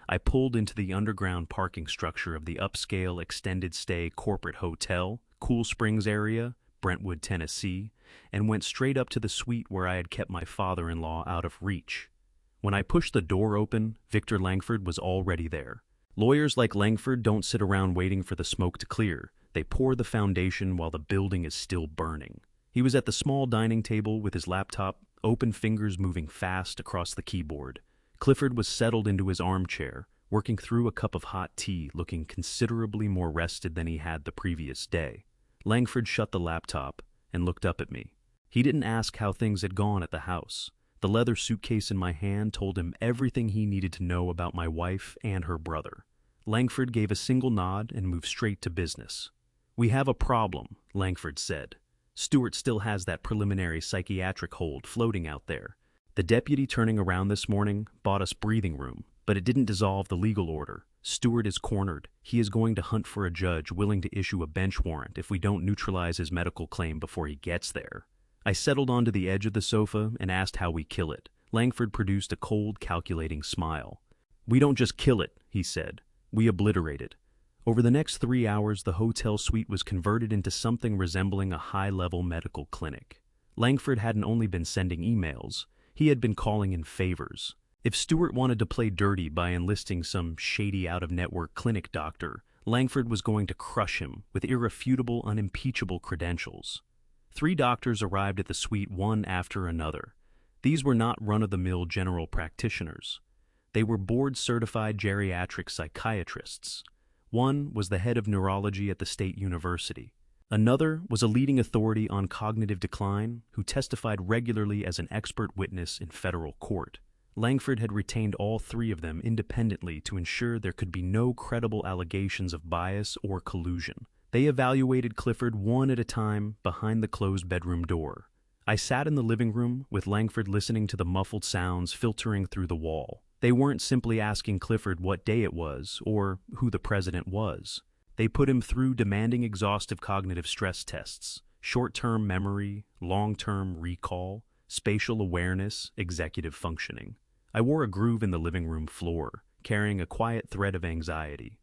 I pulled into the underground parking structure of the upscale extended stay corporate hotel, Cool Springs area, Brentwood, Tennessee, and went straight up to the suite where I had kept my father-in-law out of reach. When I pushed the door open, Victor Langford was already there. Lawyers like Langford don't sit around waiting for the smoke to clear. They pour the foundation while the building is still burning. He was at the small dining table with his laptop, open fingers moving fast across the keyboard. Clifford was settled into his armchair, working through a cup of hot tea, looking considerably more rested than he had the previous day. Langford shut the laptop and looked up at me. He didn't ask how things had gone at the house. The leather suitcase in my hand told him everything he needed to know about my wife and her brother. Langford gave a single nod and moved straight to business. "We have a problem," Langford said. "Stuart still has that preliminary psychiatric hold floating out there. The deputy turning around this morning bought us breathing room, but it didn't dissolve the legal order. Stuart is cornered. He is going to hunt for a judge willing to issue a bench warrant if we don't neutralize his medical claim before he gets there." I settled onto the edge of the sofa and asked how we kill it. Langford produced a cold, calculating smile. "We don't just kill it," he said. "We obliterate it." Over the next 3 hours, the hotel suite was converted into something resembling a high-level medical clinic. Langford hadn't only been sending emails, he had been calling in favors. If Stuart wanted to play dirty by enlisting some shady out-of-network clinic doctor, Langford was going to crush him with irrefutable, unimpeachable credentials. 3 doctors arrived at the suite one after another. These were not run-of-the-mill general practitioners. They were board-certified geriatric psychiatrists. One was the head of neurology at the state university. Another was a leading authority on cognitive decline who testified regularly as an expert witness in federal court. Langford had retained all 3 of them independently to ensure there could be no credible allegations of bias or collusion. They evaluated Clifford one at a time behind the closed bedroom door. I sat in the living room with Langford listening to the muffled sounds filtering through the wall. They weren't simply asking Clifford what day it was or who the president was. They put him through demanding exhaustive cognitive stress tests, short-term memory, long-term recall, spatial awareness, executive functioning. I wore a groove in the living room floor, carrying a quiet thread of anxiety.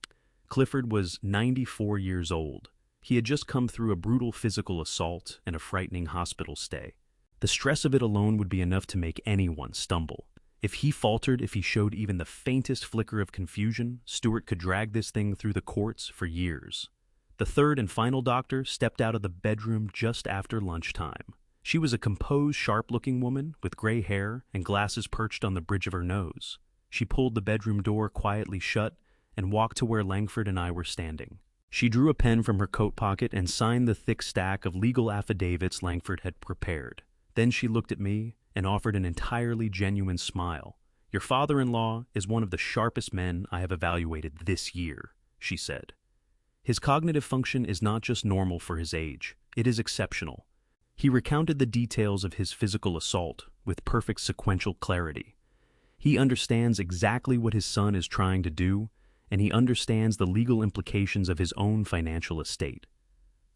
Clifford was 94 years old. He had just come through a brutal physical assault and a frightening hospital stay. The stress of it alone would be enough to make anyone stumble. If he faltered, if he showed even the faintest flicker of confusion, Stewart could drag this thing through the courts for years. The 3rd and final doctor stepped out of the bedroom just after lunchtime. She was a composed, sharp-looking woman with gray hair and glasses perched on the bridge of her nose. She pulled the bedroom door quietly shut and walked to where Langford and I were standing. She drew a pen from her coat pocket and signed the thick stack of legal affidavits Langford had prepared. Then she looked at me and offered an entirely genuine smile. "Your father-in-law is one of the sharpest men I have evaluated this year," she said. "His cognitive function is not just normal for his age, it is exceptional." He recounted the details of his physical assault with perfect sequential clarity. He understands exactly what his son is trying to do, and he understands the legal implications of his own financial estate.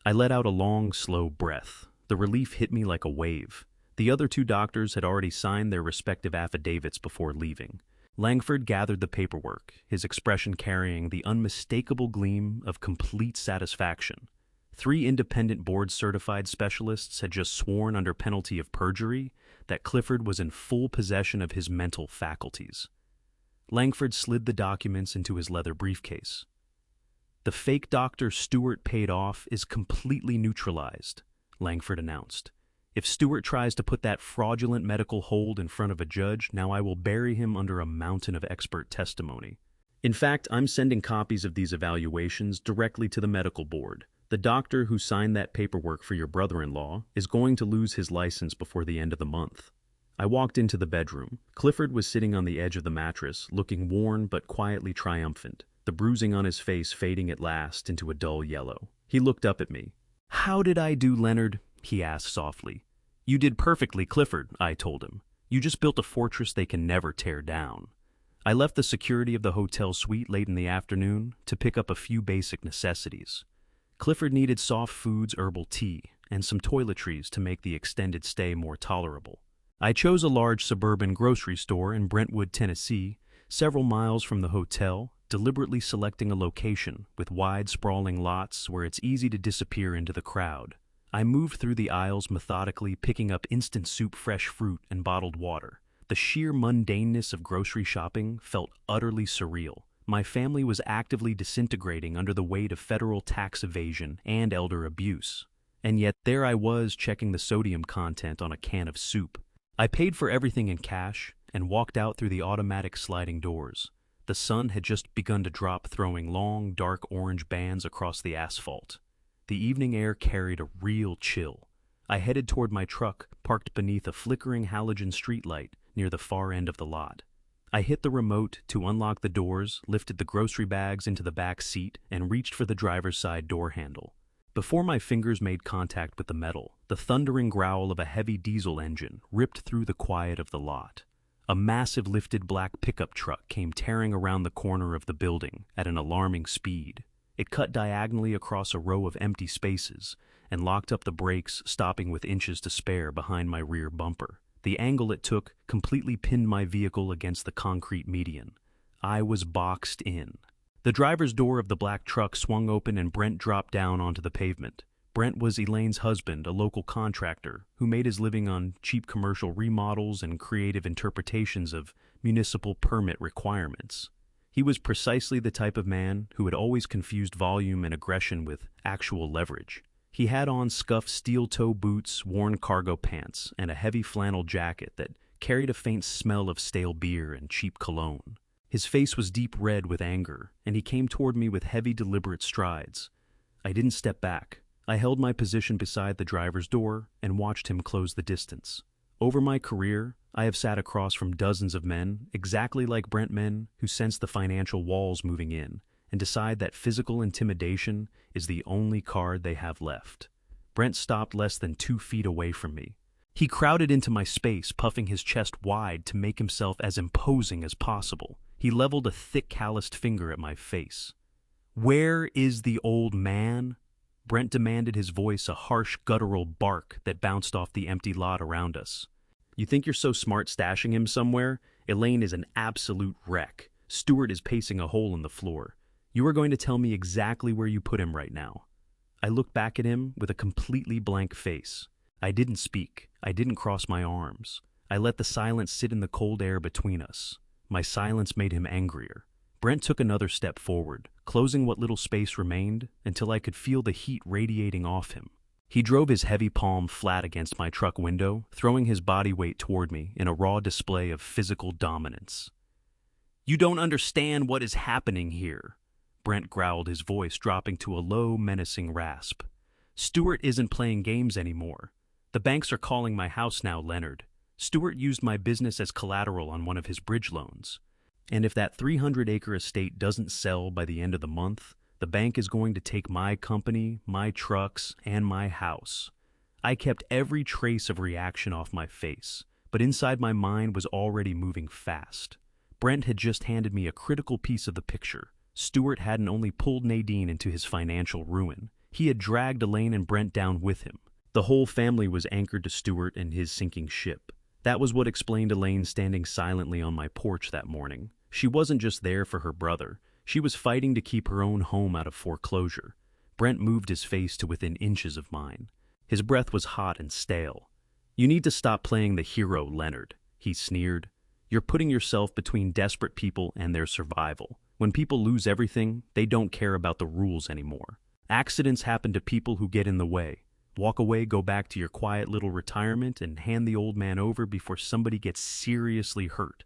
I let out a long, slow breath. The relief hit me like a wave. The other 2 doctors had already signed their respective affidavits before leaving. Langford gathered the paperwork, his expression carrying the unmistakable gleam of complete satisfaction. 3 independent board-certified specialists had just sworn under penalty of perjury that Clifford was in full possession of his mental faculties. Langford slid the documents into his leather briefcase. "The fake Dr. Stewart paid off is completely neutralized," Langford announced. "If Stewart tries to put that fraudulent medical hold in front of a judge, now I will bury him under a mountain of expert testimony. In fact, I'm sending copies of these evaluations directly to the medical board. The doctor who signed that paperwork for your brother-in-law is going to lose his license before the end of the month." I walked into the bedroom. Clifford was sitting on the edge of the mattress, looking worn but quietly triumphant, the bruising on his face fading at last into a dull yellow. He looked up at me. "How did I do, Leonard?" he asked softly. "You did perfectly, Clifford," I told him. "You just built a fortress they can never tear down." I left the security of the hotel suite late in the afternoon to pick up a few basic necessities. Clifford needed soft foods, herbal tea, and some toiletries to make the extended stay more tolerable. I chose a large suburban grocery store in Brentwood, Tennessee, several miles from the hotel, deliberately selecting a location with wide, sprawling lots where it's easy to disappear into the crowd. I moved through the aisles methodically, picking up instant soup, fresh fruit, and bottled water. The sheer mundaneness of grocery shopping felt utterly surreal. My family was actively disintegrating under the weight of federal tax evasion and elder abuse. And yet there I was checking the sodium content on a can of soup. I paid for everything in cash and walked out through the automatic sliding doors. The sun had just begun to drop, throwing long, dark orange bands across the asphalt. The evening air carried a real chill. I headed toward my truck, parked beneath a flickering halogen streetlight near the far end of the lot. I hit the remote to unlock the doors, lifted the grocery bags into the back seat, and reached for the driver's side door handle. Before my fingers made contact with the metal, the thundering growl of a heavy diesel engine ripped through the quiet of the lot. A massive lifted black pickup truck came tearing around the corner of the building at an alarming speed. It cut diagonally across a row of empty spaces and locked up the brakes, stopping with inches to spare behind my rear bumper. The angle it took completely pinned my vehicle against the concrete median. I was boxed in. The driver's door of the black truck swung open and Brent dropped down onto the pavement. Brent was Elaine's husband, a local contractor who made his living on cheap commercial remodels and creative interpretations of municipal permit requirements. He was precisely the type of man who had always confused volume and aggression with actual leverage. He had on scuffed steel-toe boots, worn cargo pants, and a heavy flannel jacket that carried a faint smell of stale beer and cheap cologne. His face was deep red with anger, and he came toward me with heavy, deliberate strides. I didn't step back. I held my position beside the driver's door and watched him close the distance. Over my career, I have sat across from dozens of men, exactly like Brent, men who sense the financial walls moving in and decide that physical intimidation is the only card they have left. Brent stopped less than 2 feet away from me. He crowded into my space, puffing his chest wide to make himself as imposing as possible. He leveled a thick, calloused finger at my face. "Where is the old man?" Brent demanded, his voice a harsh, guttural bark that bounced off the empty lot around us. "You think you're so smart stashing him somewhere? Elaine is an absolute wreck. Stuart is pacing a hole in the floor. You are going to tell me exactly where you put him right now." I looked back at him with a completely blank face. I didn't speak. I didn't cross my arms. I let the silence sit in the cold air between us. My silence made him angrier. Brent took another step forward, closing what little space remained until I could feel the heat radiating off him. He drove his heavy palm flat against my truck window, throwing his body weight toward me in a raw display of physical dominance. "You don't understand what is happening here," Brent growled, his voice dropping to a low, menacing rasp. "Stuart isn't playing games anymore. The banks are calling my house now, Leonard. Stuart used my business as collateral on one of his bridge loans. And if that 300-acre estate doesn't sell by the end of the month, the bank is going to take my company, my trucks, and my house." I kept every trace of reaction off my face, but inside my mind was already moving fast. Brent had just handed me a critical piece of the picture. Stuart hadn't only pulled Nadine into his financial ruin, he had dragged Elaine and Brent down with him. The whole family was anchored to Stuart and his sinking ship. That was what explained Elaine standing silently on my porch that morning. She wasn't just there for her brother. She was fighting to keep her own home out of foreclosure. Brent moved his face to within inches of mine. His breath was hot and stale. "You need to stop playing the hero, Leonard," he sneered. "You're putting yourself between desperate people and their survival. When people lose everything, they don't care about the rules anymore. Accidents happen to people who get in the way. Walk away, go back to your quiet little retirement, and hand the old man over before somebody gets seriously hurt."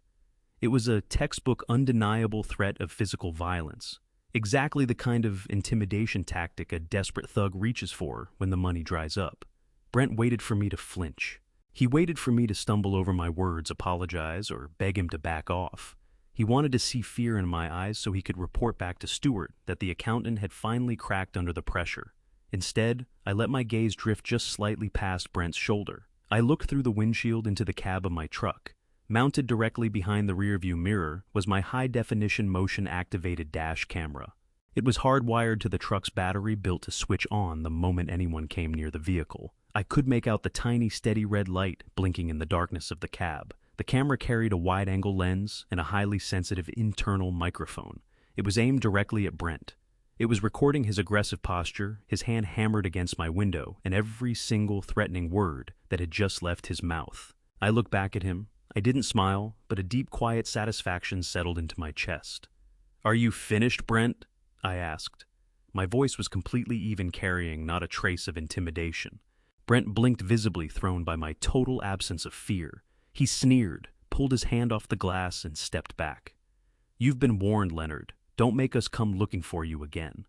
It was a textbook, undeniable threat of physical violence. Exactly the kind of intimidation tactic a desperate thug reaches for when the money dries up. Brent waited for me to flinch. He waited for me to stumble over my words, apologize, or beg him to back off. He wanted to see fear in my eyes so he could report back to Stuart that the accountant had finally cracked under the pressure. Instead, I let my gaze drift just slightly past Brent's shoulder. I looked through the windshield into the cab of my truck. Mounted directly behind the rearview mirror was my high-definition motion-activated dash camera. It was hardwired to the truck's battery, built to switch on the moment anyone came near the vehicle. I could make out the tiny, steady red light blinking in the darkness of the cab. The camera carried a wide-angle lens and a highly sensitive internal microphone. It was aimed directly at Brent. It was recording his aggressive posture, his hand hammered against my window, and every single threatening word that had just left his mouth. I looked back at him. I didn't smile, but a deep, quiet satisfaction settled into my chest. "Are you finished, Brent?" I asked. My voice was completely even, carrying not a trace of intimidation. Brent blinked, visibly thrown by my total absence of fear. He sneered, pulled his hand off the glass, and stepped back. "You've been warned, Leonard. Don't make us come looking for you again."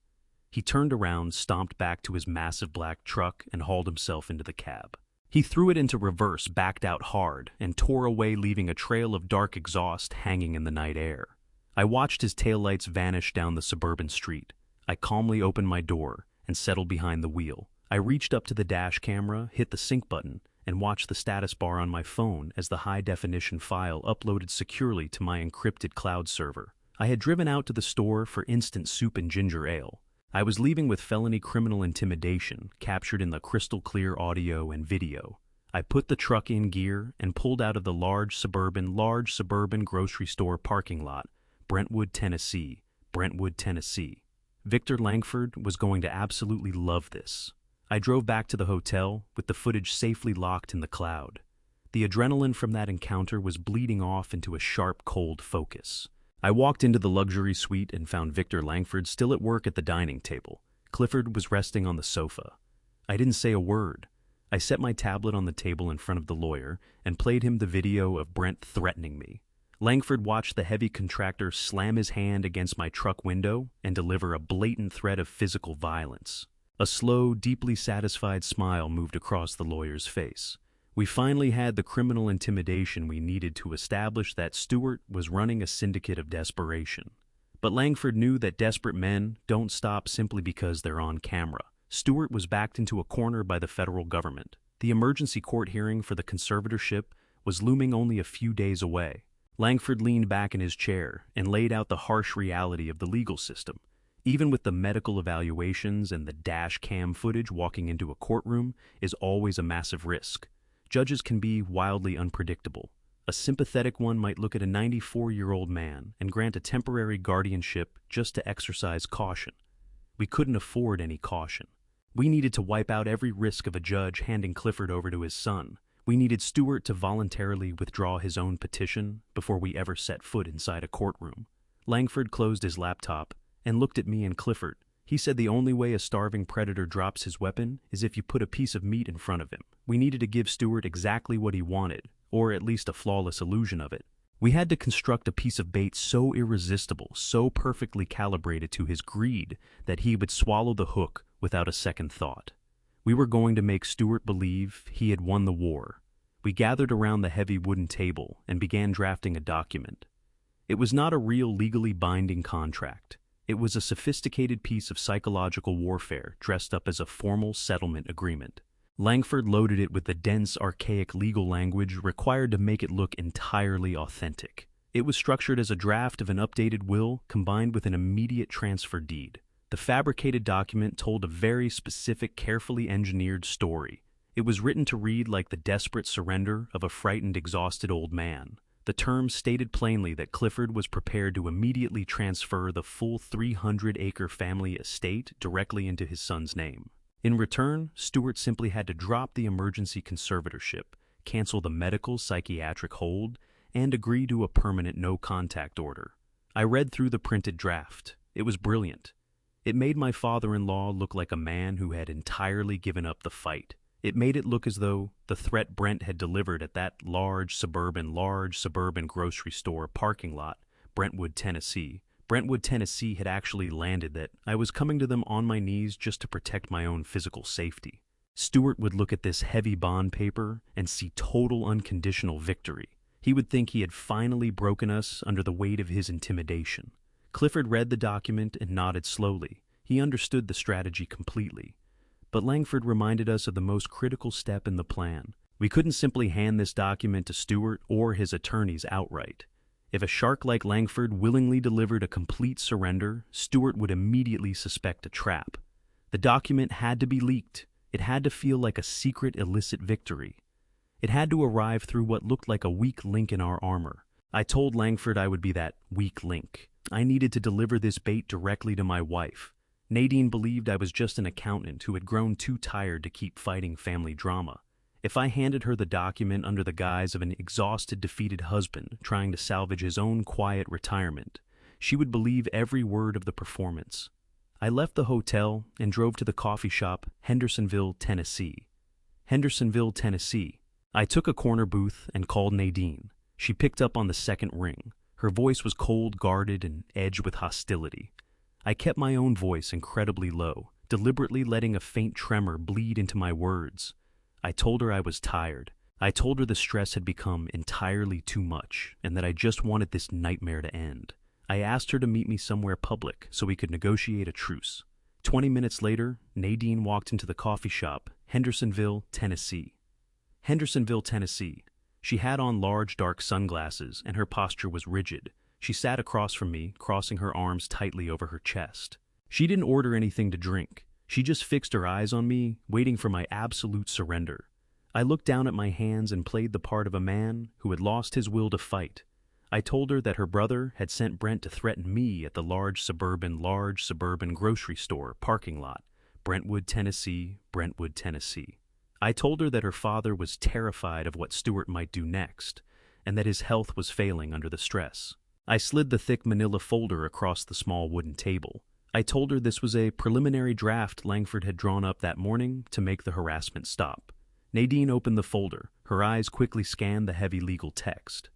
He turned around, stomped back to his massive black truck, and hauled himself into the cab. He threw it into reverse, backed out hard, and tore away, leaving a trail of dark exhaust hanging in the night air. I watched his taillights vanish down the suburban street. I calmly opened my door and settled behind the wheel. I reached up to the dash camera, hit the sync button, and watched the status bar on my phone as the high-definition file uploaded securely to my encrypted cloud server. I had driven out to the store for instant soup and ginger ale. I was leaving with felony criminal intimidation captured in the crystal-clear audio and video. I put the truck in gear and pulled out of the large suburban grocery store parking lot. Brentwood, Tennessee. Brentwood, Tennessee. Victor Langford was going to absolutely love this. I drove back to the hotel with the footage safely locked in the cloud. The adrenaline from that encounter was bleeding off into a sharp, cold focus. I walked into the luxury suite and found Victor Langford still at work at the dining table. Clifford was resting on the sofa. I didn't say a word. I set my tablet on the table in front of the lawyer and played him the video of Brent threatening me. Langford watched the heavy contractor slam his hand against my truck window and deliver a blatant threat of physical violence. A slow, deeply satisfied smile moved across the lawyer's face. We finally had the criminal intimidation we needed to establish that Stewart was running a syndicate of desperation. But Langford knew that desperate men don't stop simply because they're on camera. Stewart was backed into a corner by the federal government. The emergency court hearing for the conservatorship was looming only a few days away. Langford leaned back in his chair and laid out the harsh reality of the legal system. Even with the medical evaluations and the dash cam footage, walking into a courtroom is always a massive risk. Judges can be wildly unpredictable. A sympathetic one might look at a 94-year-old man and grant a temporary guardianship just to exercise caution. We couldn't afford any caution. We needed to wipe out every risk of a judge handing Clifford over to his son. We needed Stewart to voluntarily withdraw his own petition before we ever set foot inside a courtroom. Langford closed his laptop and looked at me and Clifford. He said the only way a starving predator drops his weapon is if you put a piece of meat in front of him. We needed to give Stewart exactly what he wanted, or at least a flawless illusion of it. We had to construct a piece of bait so irresistible, so perfectly calibrated to his greed that he would swallow the hook without a second thought. We were going to make Stewart believe he had won the war. We gathered around the heavy wooden table and began drafting a document. It was not a real legally binding contract. It was a sophisticated piece of psychological warfare dressed up as a formal settlement agreement. Langford loaded it with the dense, archaic legal language required to make it look entirely authentic. It was structured as a draft of an updated will combined with an immediate transfer deed. The fabricated document told a very specific, carefully engineered story. It was written to read like the desperate surrender of a frightened, exhausted old man. The terms stated plainly that Clifford was prepared to immediately transfer the full 300-acre family estate directly into his son's name. In return, Stewart simply had to drop the emergency conservatorship, cancel the medical psychiatric hold, and agree to a permanent no-contact order. I read through the printed draft. It was brilliant. It made my father-in-law look like a man who had entirely given up the fight. It made it look as though the threat Brent had delivered at that large suburban grocery store parking lot, Brentwood, Tennessee. Brentwood, Tennessee had actually landed, that I was coming to them on my knees just to protect my own physical safety. Stewart would look at this heavy bond paper and see total unconditional victory. He would think he had finally broken us under the weight of his intimidation. Clifford read the document and nodded slowly. He understood the strategy completely. But Langford reminded us of the most critical step in the plan. We couldn't simply hand this document to Stewart or his attorneys outright. If a shark like Langford willingly delivered a complete surrender, Stewart would immediately suspect a trap. The document had to be leaked. It had to feel like a secret, illicit victory. It had to arrive through what looked like a weak link in our armor. I told Langford I would be that weak link. I needed to deliver this bait directly to my wife. Nadine believed I was just an accountant who had grown too tired to keep fighting family drama. If I handed her the document under the guise of an exhausted, defeated husband trying to salvage his own quiet retirement, she would believe every word of the performance. I left the hotel and drove to the coffee shop, Hendersonville, Tennessee. Hendersonville, Tennessee. I took a corner booth and called Nadine. She picked up on the second ring. Her voice was cold, guarded, and edged with hostility. I kept my own voice incredibly low, deliberately letting a faint tremor bleed into my words. I told her I was tired. I told her the stress had become entirely too much, and that I just wanted this nightmare to end. I asked her to meet me somewhere public so we could negotiate a truce. 20 minutes later, Nadine walked into the coffee shop, Hendersonville, Tennessee. Hendersonville, Tennessee. She had on large, dark sunglasses, and her posture was rigid. She sat across from me, crossing her arms tightly over her chest. She didn't order anything to drink. She just fixed her eyes on me, waiting for my absolute surrender. I looked down at my hands and played the part of a man who had lost his will to fight. I told her that her brother had sent Brent to threaten me at the large suburban grocery store parking lot, Brentwood, Tennessee, Brentwood, Tennessee. I told her that her father was terrified of what Stewart might do next, and that his health was failing under the stress. I slid the thick manila folder across the small wooden table. I told her this was a preliminary draft Langford had drawn up that morning to make the harassment stop. Nadine opened the folder. Her eyes quickly scanned the heavy legal text.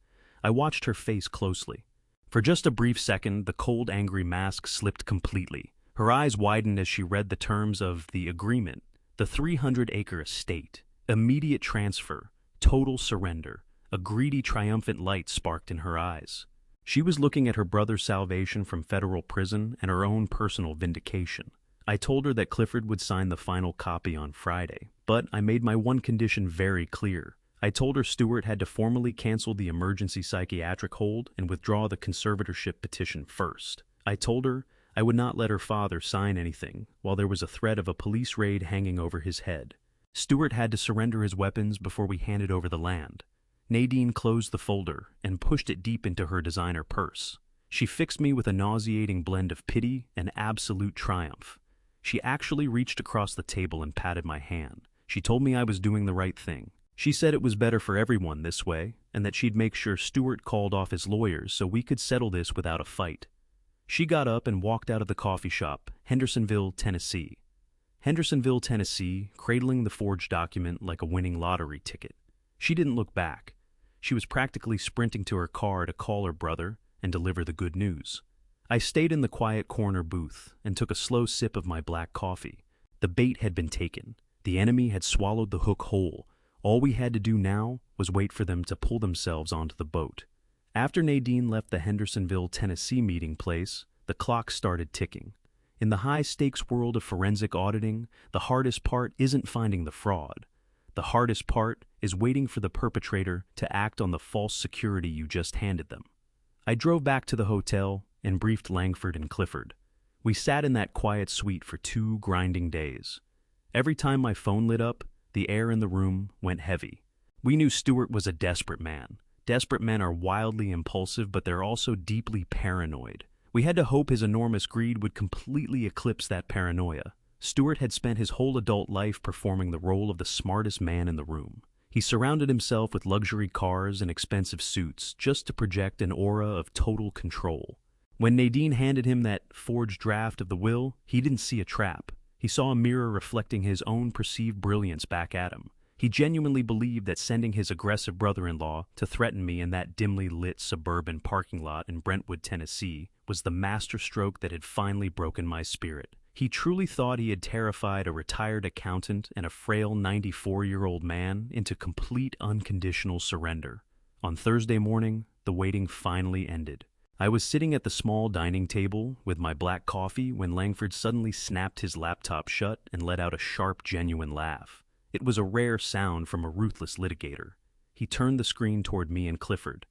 I watched her face closely. For just a brief second, the cold, angry mask slipped completely. Her eyes widened as she read the terms of the agreement. The 300-acre estate, immediate transfer, total surrender. A greedy, triumphant light sparked in her eyes. She was looking at her brother's salvation from federal prison and her own personal vindication. I told her that Clifford would sign the final copy on Friday, but I made my one condition very clear. I told her Stewart had to formally cancel the emergency psychiatric hold and withdraw the conservatorship petition first. I told her I would not let her father sign anything while there was a threat of a police raid hanging over his head. Stewart had to surrender his weapons before we handed over the land. Nadine closed the folder and pushed it deep into her designer purse. She fixed me with a nauseating blend of pity and absolute triumph. She actually reached across the table and patted my hand. She told me I was doing the right thing. She said it was better for everyone this way, and that she'd make sure Stewart called off his lawyers so we could settle this without a fight. She got up and walked out of the coffee shop, Hendersonville, Tennessee. Hendersonville, Tennessee, cradling the forged document like a winning lottery ticket. She didn't look back. She was practically sprinting to her car to call her brother and deliver the good news. I stayed in the quiet corner booth and took a slow sip of my black coffee. The bait had been taken. The enemy had swallowed the hook whole. All we had to do now was wait for them to pull themselves onto the boat. After Nadine left the Hendersonville, Tennessee meeting place, the clock started ticking. In the high-stakes world of forensic auditing, the hardest part isn't finding the fraud. The hardest part is waiting for the perpetrator to act on the false security you just handed them. I drove back to the hotel and briefed Langford and Clifford. We sat in that quiet suite for 2 grinding days. Every time my phone lit up, the air in the room went heavy. We knew Stewart was a desperate man. Desperate men are wildly impulsive, but they're also deeply paranoid. We had to hope his enormous greed would completely eclipse that paranoia. Stewart had spent his whole adult life performing the role of the smartest man in the room. He surrounded himself with luxury cars and expensive suits just to project an aura of total control. When Nadine handed him that forged draft of the will, he didn't see a trap. He saw a mirror reflecting his own perceived brilliance back at him. He genuinely believed that sending his aggressive brother-in-law to threaten me in that dimly lit suburban parking lot in Brentwood, Tennessee, was the masterstroke that had finally broken my spirit. He truly thought he had terrified a retired accountant and a frail 94-year-old man into complete unconditional surrender. On Thursday morning, the waiting finally ended. I was sitting at the small dining table with my black coffee when Langford suddenly snapped his laptop shut and let out a sharp, genuine laugh. It was a rare sound from a ruthless litigator. He turned the screen toward me and Clifford.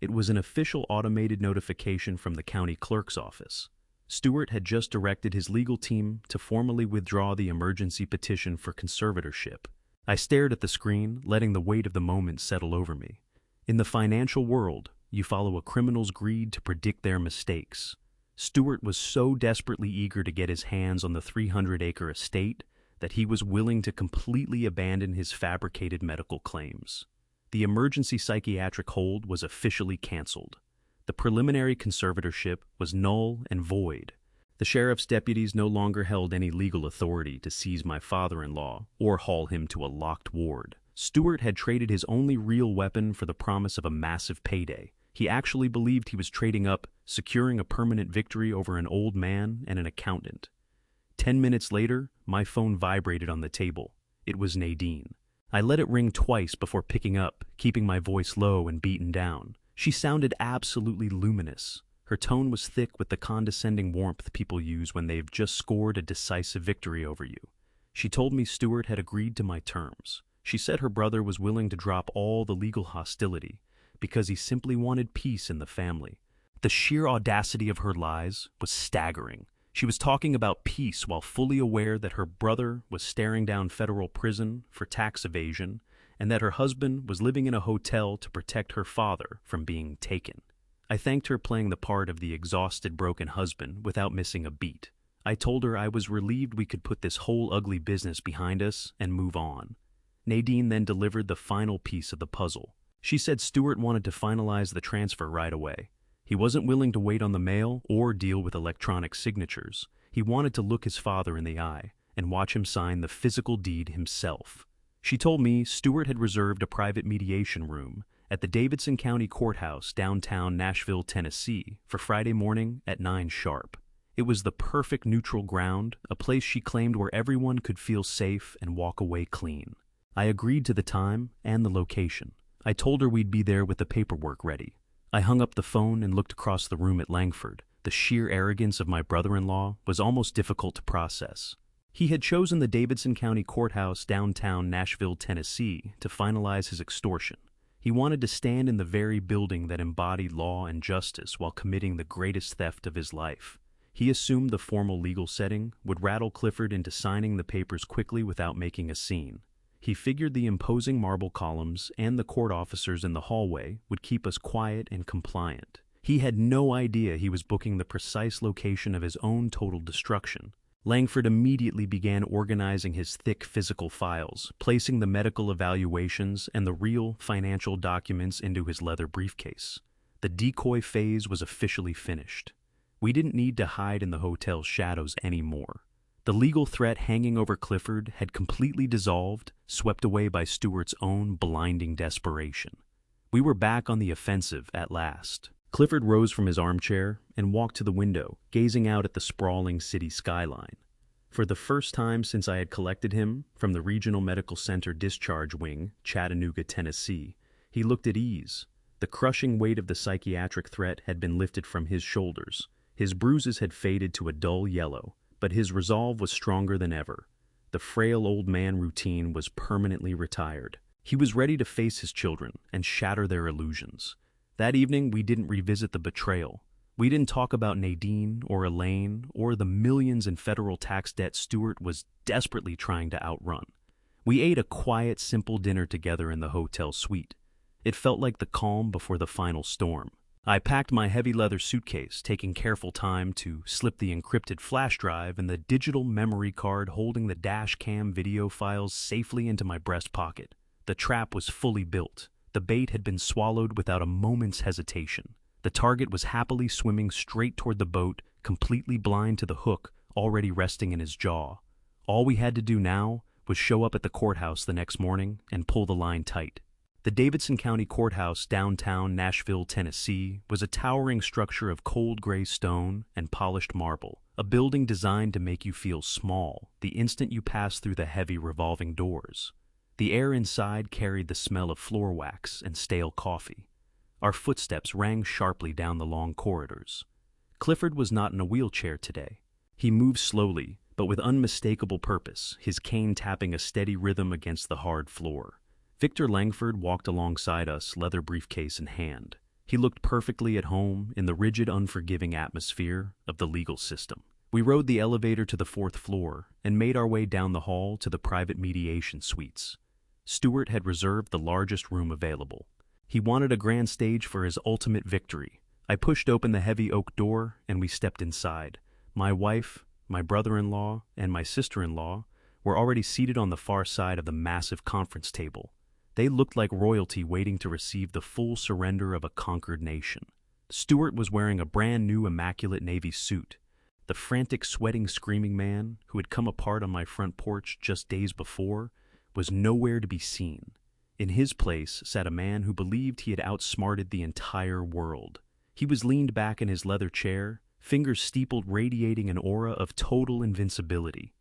It was an official automated notification from the county clerk's office. Stewart had just directed his legal team to formally withdraw the emergency petition for conservatorship. I stared at the screen, letting the weight of the moment settle over me. In the financial world, you follow a criminal's greed to predict their mistakes. Stewart was so desperately eager to get his hands on the 300-acre estate that he was willing to completely abandon his fabricated medical claims. The emergency psychiatric hold was officially canceled. The preliminary conservatorship was null and void. The sheriff's deputies no longer held any legal authority to seize my father-in-law or haul him to a locked ward. Stewart had traded his only real weapon for the promise of a massive payday. He actually believed he was trading up, securing a permanent victory over an old man and an accountant. 10 minutes later, my phone vibrated on the table. It was Nadine. I let it ring twice before picking up, keeping my voice low and beaten down. She sounded absolutely luminous. Her tone was thick with the condescending warmth people use when they've just scored a decisive victory over you. She told me Stewart had agreed to my terms. She said her brother was willing to drop all the legal hostility because he simply wanted peace in the family. The sheer audacity of her lies was staggering. She was talking about peace while fully aware that her brother was staring down federal prison for tax evasion and that her husband was living in a hotel to protect her father from being taken. I thanked her playing the part of the exhausted, broken husband without missing a beat. I told her I was relieved we could put this whole ugly business behind us and move on. Nadine then delivered the final piece of the puzzle. She said Stewart wanted to finalize the transfer right away. He wasn't willing to wait on the mail or deal with electronic signatures. He wanted to look his father in the eye and watch him sign the physical deed himself. She told me Stewart had reserved a private mediation room at the Davidson County Courthouse, downtown Nashville, Tennessee, for Friday morning at 9 sharp. It was the perfect neutral ground, a place she claimed where everyone could feel safe and walk away clean. I agreed to the time and the location. I told her we'd be there with the paperwork ready. I hung up the phone and looked across the room at Langford. The sheer arrogance of my brother-in-law was almost difficult to process. He had chosen the Davidson County Courthouse, downtown Nashville, Tennessee, to finalize his extortion. He wanted to stand in the very building that embodied law and justice while committing the greatest theft of his life. He assumed the formal legal setting would rattle Clifford into signing the papers quickly without making a scene. He figured the imposing marble columns and the court officers in the hallway would keep us quiet and compliant. He had no idea he was booking the precise location of his own total destruction. Langford immediately began organizing his thick physical files, placing the medical evaluations and the real financial documents into his leather briefcase. The decoy phase was officially finished. We didn't need to hide in the hotel's shadows anymore. The legal threat hanging over Clifford had completely dissolved, swept away by Stewart's own blinding desperation. We were back on the offensive at last. Clifford rose from his armchair and walked to the window, gazing out at the sprawling city skyline. For the first time since I had collected him from the Regional Medical Center Discharge Wing, Chattanooga, Tennessee, he looked at ease. The crushing weight of the psychiatric threat had been lifted from his shoulders. His bruises had faded to a dull yellow, but his resolve was stronger than ever. The frail old man routine was permanently retired. He was ready to face his children and shatter their illusions. That evening, we didn't revisit the betrayal. We didn't talk about Nadine or Elaine or the millions in federal tax debt Stewart was desperately trying to outrun. We ate a quiet, simple dinner together in the hotel suite. It felt like the calm before the final storm. I packed my heavy leather suitcase, taking careful time to slip the encrypted flash drive and the digital memory card holding the dash cam video files safely into my breast pocket. The trap was fully built. The bait had been swallowed without a moment's hesitation. The target was happily swimming straight toward the boat, completely blind to the hook already resting in his jaw. All we had to do now was show up at the courthouse the next morning and pull the line tight. The Davidson County Courthouse, downtown Nashville, Tennessee, was a towering structure of cold gray stone and polished marble, a building designed to make you feel small the instant you pass through the heavy revolving doors. The air inside carried the smell of floor wax and stale coffee. Our footsteps rang sharply down the long corridors. Clifford was not in a wheelchair today. He moved slowly, but with unmistakable purpose, his cane tapping a steady rhythm against the hard floor. Victor Langford walked alongside us, leather briefcase in hand. He looked perfectly at home in the rigid, unforgiving atmosphere of the legal system. We rode the elevator to the 4th floor and made our way down the hall to the private mediation suites. Stewart had reserved the largest room available. He wanted a grand stage for his ultimate victory. I pushed open the heavy oak door and we stepped inside. My wife, my brother-in-law, and my sister-in-law were already seated on the far side of the massive conference table. They looked like royalty waiting to receive the full surrender of a conquered nation. Stewart was wearing a brand new immaculate navy suit. The frantic, sweating, screaming man who had come apart on my front porch just days before was nowhere to be seen. In his place sat a man who believed he had outsmarted the entire world. He was leaned back in his leather chair, fingers steepled, radiating an aura of total invincibility.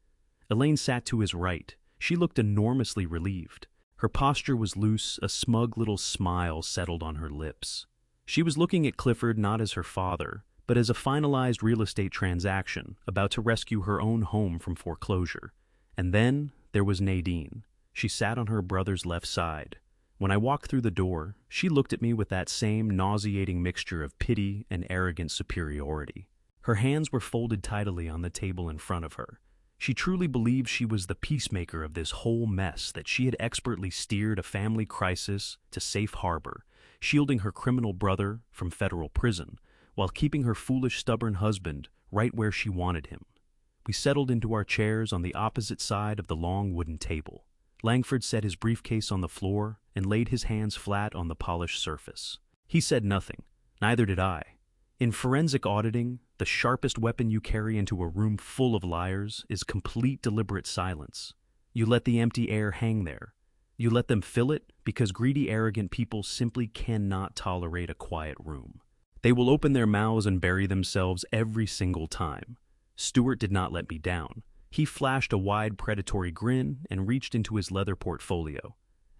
Elaine sat to his right. She looked enormously relieved. Her posture was loose, a smug little smile settled on her lips. She was looking at Clifford not as her father, but as a finalized real estate transaction about to rescue her own home from foreclosure. And then there was Nadine. She sat on her brother's left side. When I walked through the door, she looked at me with that same nauseating mixture of pity and arrogant superiority. Her hands were folded tidily on the table in front of her. She truly believed she was the peacemaker of this whole mess, that she had expertly steered a family crisis to safe harbor, shielding her criminal brother from federal prison, while keeping her foolish, stubborn husband right where she wanted him. We settled into our chairs on the opposite side of the long wooden table. Langford set his briefcase on the floor and laid his hands flat on the polished surface. He said nothing. Neither did I. In forensic auditing, the sharpest weapon you carry into a room full of liars is complete deliberate silence. You let the empty air hang there. You let them fill it because greedy, arrogant people simply cannot tolerate a quiet room. They will open their mouths and bury themselves every single time. Stewart did not let me down. He flashed a wide, predatory grin and reached into his leather portfolio.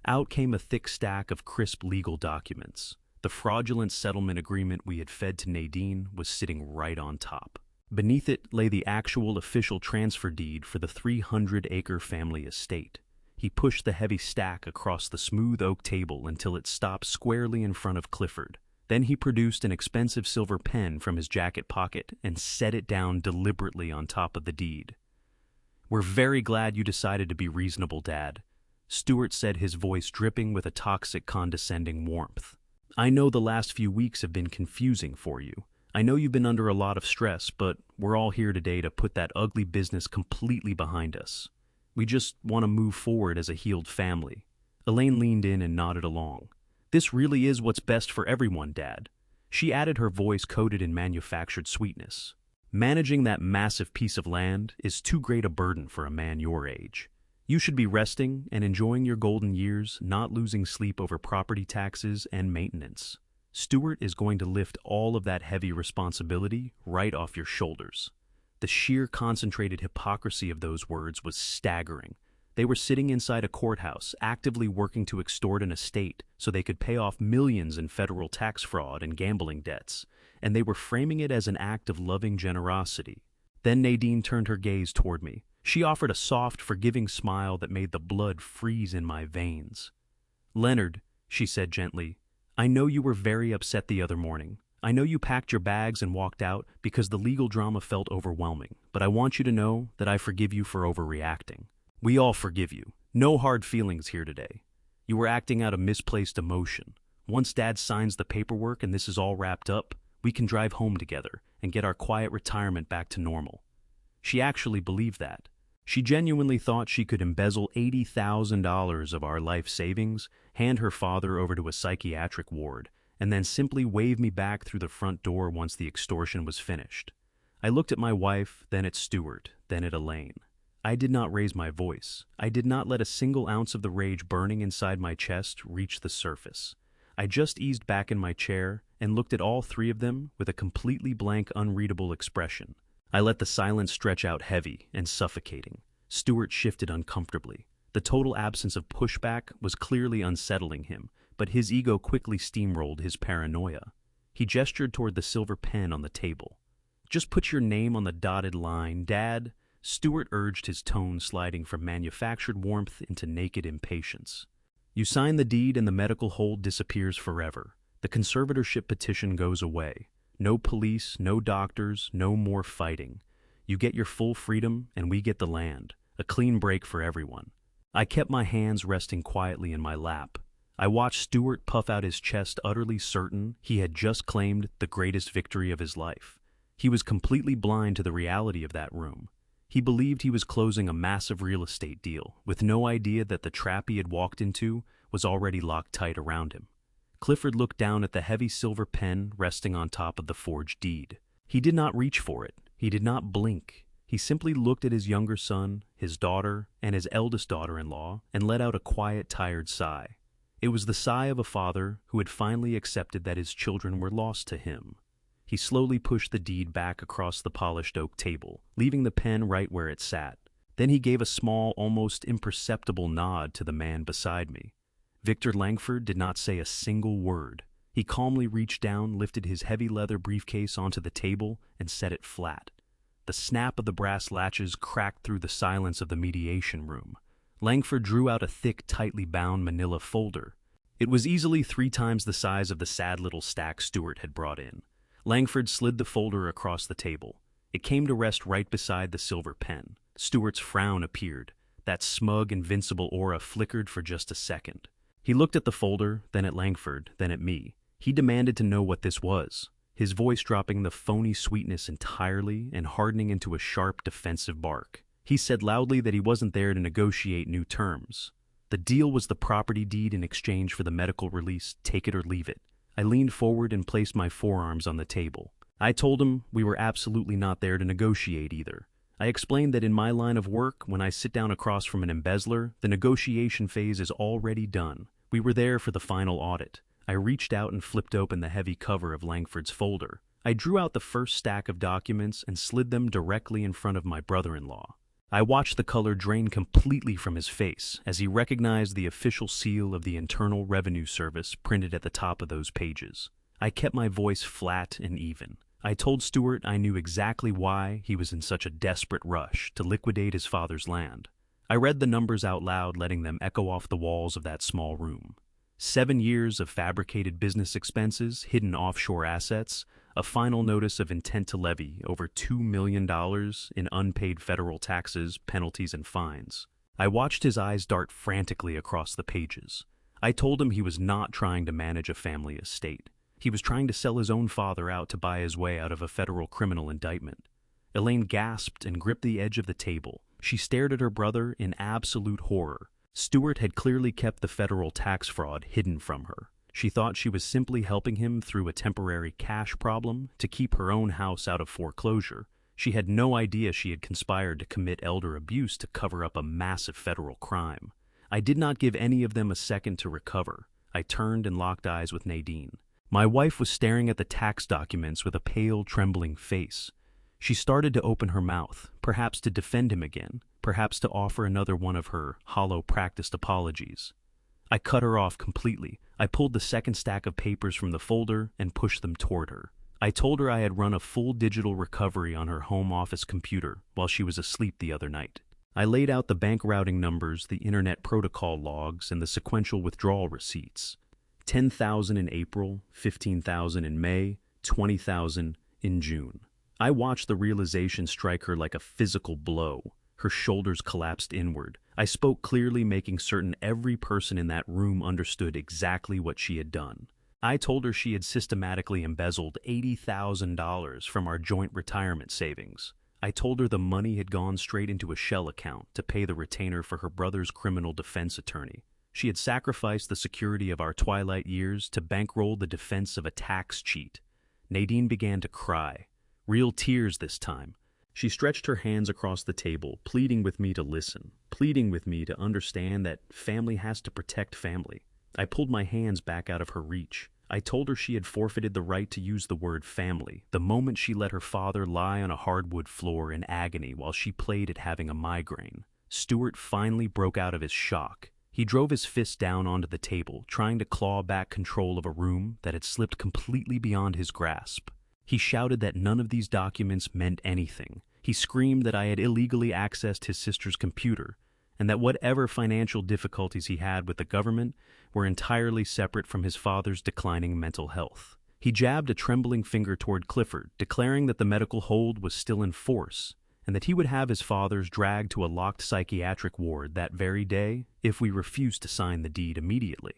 Out came a thick stack of crisp legal documents. The fraudulent settlement agreement we had fed to Nadine was sitting right on top. Beneath it lay the actual official transfer deed for the 300-acre family estate. He pushed the heavy stack across the smooth oak table until it stopped squarely in front of Clifford. Then he produced an expensive silver pen from his jacket pocket and set it down deliberately on top of the deed. "We're very glad you decided to be reasonable, Dad," Stewart said, his voice dripping with a toxic, condescending warmth. "I know the last few weeks have been confusing for you. I know you've been under a lot of stress, but we're all here today to put that ugly business completely behind us. We just want to move forward as a healed family." Elaine leaned in and nodded along. "This really is what's best for everyone, Dad." She added, her voice coated in manufactured sweetness. "Managing that massive piece of land is too great a burden for a man your age. You should be resting and enjoying your golden years, not losing sleep over property taxes and maintenance. Stewart is going to lift all of that heavy responsibility right off your shoulders." The sheer concentrated hypocrisy of those words was staggering. They were sitting inside a courthouse, actively working to extort an estate so they could pay off millions in federal tax fraud and gambling debts, and they were framing it as an act of loving generosity. Then Nadine turned her gaze toward me. She offered a soft, forgiving smile that made the blood freeze in my veins. "Leonard," she said gently, "I know you were very upset the other morning. I know you packed your bags and walked out because the legal drama felt overwhelming, but I want you to know that I forgive you for overreacting. We all forgive you. No hard feelings here today. You were acting out of misplaced emotion. Once Dad signs the paperwork and this is all wrapped up, we can drive home together and get our quiet retirement back to normal." She actually believed that. She genuinely thought she could embezzle $80,000 of our life savings, hand her father over to a psychiatric ward, and then simply wave me back through the front door once the extortion was finished. I looked at my wife, then at Stewart, then at Elaine. I did not raise my voice. I did not let a single ounce of the rage burning inside my chest reach the surface. I just eased back in my chair and looked at all three of them with a completely blank, unreadable expression. I let the silence stretch out heavy and suffocating. Stewart shifted uncomfortably. The total absence of pushback was clearly unsettling him, but his ego quickly steamrolled his paranoia. He gestured toward the silver pen on the table. "Just put your name on the dotted line, Dad," Stewart urged, his tone sliding from manufactured warmth into naked impatience. "You sign the deed and the medical hold disappears forever. The conservatorship petition goes away. No police, no doctors, no more fighting. You get your full freedom and we get the land. A clean break for everyone." I kept my hands resting quietly in my lap. I watched Stewart puff out his chest, utterly certain he had just claimed the greatest victory of his life. He was completely blind to the reality of that room. He believed he was closing a massive real estate deal, with no idea that the trap he had walked into was already locked tight around him. Clifford looked down at the heavy silver pen resting on top of the forged deed. He did not reach for it. He did not blink. He simply looked at his younger son, his daughter, and his eldest daughter-in-law, and let out a quiet, tired sigh. It was the sigh of a father who had finally accepted that his children were lost to him. He slowly pushed the deed back across the polished oak table, leaving the pen right where it sat. Then he gave a small, almost imperceptible nod to the man beside me. Victor Langford did not say a single word. He calmly reached down, lifted his heavy leather briefcase onto the table, and set it flat. The snap of the brass latches cracked through the silence of the mediation room. Langford drew out a thick, tightly bound manila folder. It was easily 3 times the size of the sad little stack Stewart had brought in. Langford slid the folder across the table. It came to rest right beside the silver pen. Stewart's frown appeared. That smug, invincible aura flickered for just a second. He looked at the folder, then at Langford, then at me. He demanded to know what this was, his voice dropping the phony sweetness entirely and hardening into a sharp, defensive bark. He said loudly that he wasn't there to negotiate new terms. The deal was the property deed in exchange for the medical release, take it or leave it. I leaned forward and placed my forearms on the table. I told him we were absolutely not there to negotiate either. I explained that in my line of work, when I sit down across from an embezzler, the negotiation phase is already done. We were there for the final audit. I reached out and flipped open the heavy cover of Langford's folder. I drew out the first stack of documents and slid them directly in front of my brother-in-law. I watched the color drain completely from his face as he recognized the official seal of the Internal Revenue Service printed at the top of those pages. I kept my voice flat and even. I told Stewart I knew exactly why he was in such a desperate rush to liquidate his father's land. I read the numbers out loud, letting them echo off the walls of that small room. 7 years of fabricated business expenses, hidden offshore assets, a final notice of intent to levy over $2 million in unpaid federal taxes, penalties, and fines. I watched his eyes dart frantically across the pages. I told him he was not trying to manage a family estate. He was trying to sell his own father out to buy his way out of a federal criminal indictment. Elaine gasped and gripped the edge of the table. She stared at her brother in absolute horror. Stewart had clearly kept the federal tax fraud hidden from her. She thought she was simply helping him through a temporary cash problem to keep her own house out of foreclosure. She had no idea she had conspired to commit elder abuse to cover up a massive federal crime. I did not give any of them a second to recover. I turned and locked eyes with Nadine. My wife was staring at the tax documents with a pale, trembling face. She started to open her mouth, perhaps to defend him again, perhaps to offer another one of her hollow, practiced apologies. I cut her off completely. I pulled the second stack of papers from the folder and pushed them toward her. I told her I had run a full digital recovery on her home office computer while she was asleep the other night. I laid out the bank routing numbers, the internet protocol logs, and the sequential withdrawal receipts. 10,000 in April, 15,000 in May, 20,000 in June. I watched the realization strike her like a physical blow. Her shoulders collapsed inward. I spoke clearly, making certain every person in that room understood exactly what she had done. I told her she had systematically embezzled $80,000 from our joint retirement savings. I told her the money had gone straight into a shell account to pay the retainer for her brother's criminal defense attorney. She had sacrificed the security of our twilight years to bankroll the defense of a tax cheat. Nadine began to cry. Real tears this time. She stretched her hands across the table, pleading with me to listen, pleading with me to understand that family has to protect family. I pulled my hands back out of her reach. I told her she had forfeited the right to use the word family the moment she let her father lie on a hardwood floor in agony while she played at having a migraine. Stewart finally broke out of his shock. He drove his fist down onto the table, trying to claw back control of a room that had slipped completely beyond his grasp. He shouted that none of these documents meant anything. He screamed that I had illegally accessed his sister's computer, and that whatever financial difficulties he had with the government were entirely separate from his father's declining mental health. He jabbed a trembling finger toward Clifford, declaring that the medical hold was still in force, and that he would have his fathers dragged to a locked psychiatric ward that very day if we refused to sign the deed immediately.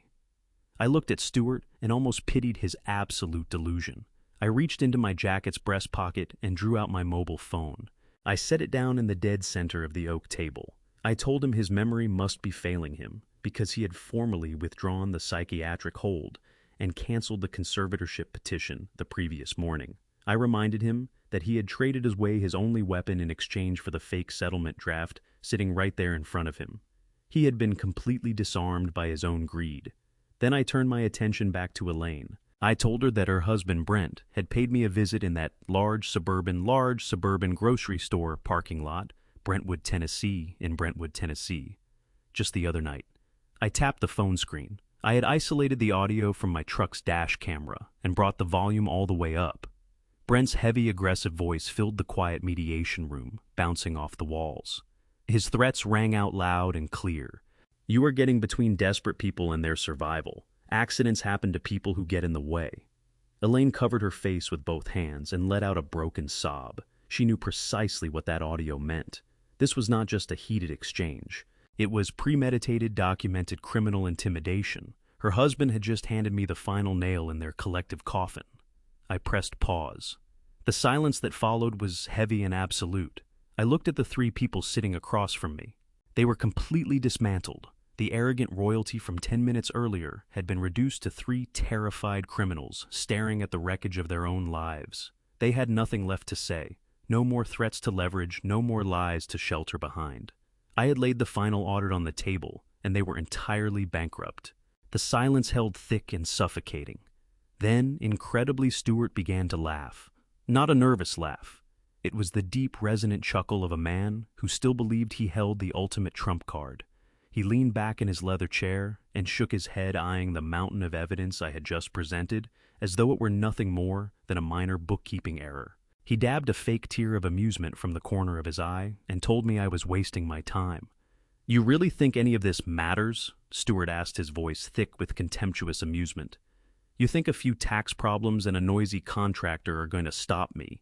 I looked at Stewart and almost pitied his absolute delusion. I reached into my jacket's breast pocket and drew out my mobile phone. I set it down in the dead center of the oak table. I told him his memory must be failing him because he had formally withdrawn the psychiatric hold and canceled the conservatorship petition the previous morning. I reminded him that he had traded away his only weapon in exchange for the fake settlement draft sitting right there in front of him. He had been completely disarmed by his own greed. Then I turned my attention back to Elaine. I told her that her husband, Brent, had paid me a visit in that large suburban grocery store parking lot, Brentwood, Tennessee, just the other night. I tapped the phone screen. I had isolated the audio from my truck's dash camera and brought the volume all the way up. Brent's heavy, aggressive voice filled the quiet mediation room, bouncing off the walls. His threats rang out loud and clear. You are getting between desperate people and their survival. Accidents happen to people who get in the way. Elaine covered her face with both hands and let out a broken sob. She knew precisely what that audio meant. This was not just a heated exchange. It was premeditated, documented criminal intimidation. Her husband had just handed me the final nail in their collective coffin. I pressed pause. The silence that followed was heavy and absolute. I looked at the 3 people sitting across from me. They were completely dismantled. The arrogant royalty from 10 minutes earlier had been reduced to 3 terrified criminals staring at the wreckage of their own lives. They had nothing left to say. No more threats to leverage, no more lies to shelter behind. I had laid the final audit on the table, and they were entirely bankrupt. The silence held thick and suffocating. Then, incredibly, Stewart began to laugh. Not a nervous laugh. It was the deep, resonant chuckle of a man who still believed he held the ultimate trump card. He leaned back in his leather chair and shook his head, eyeing the mountain of evidence I had just presented, as though it were nothing more than a minor bookkeeping error. He dabbed a fake tear of amusement from the corner of his eye and told me I was wasting my time. "You really think any of this matters?" Stewart asked, his voice thick with contemptuous amusement. "You think a few tax problems and a noisy contractor are going to stop me?"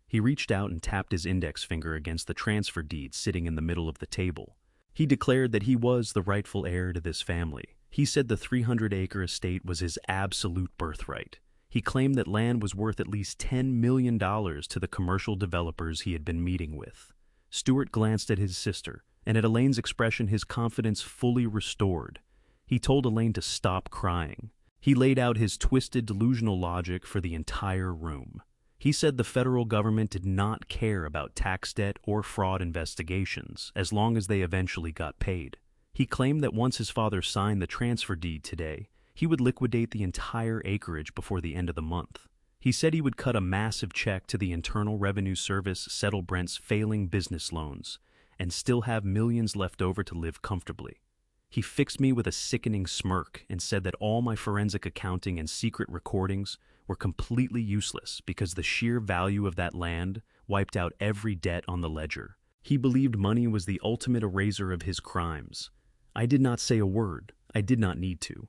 He reached out and tapped his index finger against the transfer deed sitting in the middle of the table. He declared that he was the rightful heir to this family. He said the 300-acre estate was his absolute birthright. He claimed that land was worth at least $10 million to the commercial developers he had been meeting with. Stewart glanced at his sister, and at Elaine's expression his confidence fully restored. He told Elaine to stop crying. He laid out his twisted, delusional logic for the entire room. He said the federal government did not care about tax debt or fraud investigations as long as they eventually got paid. He claimed that once his father signed the transfer deed today, he would liquidate the entire acreage before the end of the month. He said he would cut a massive check to the Internal Revenue Service, settle Brent's failing business loans, and still have millions left over to live comfortably. He fixed me with a sickening smirk and said that all my forensic accounting and secret recordings were completely useless because the sheer value of that land wiped out every debt on the ledger. He believed money was the ultimate eraser of his crimes. I did not say a word. I did not need to.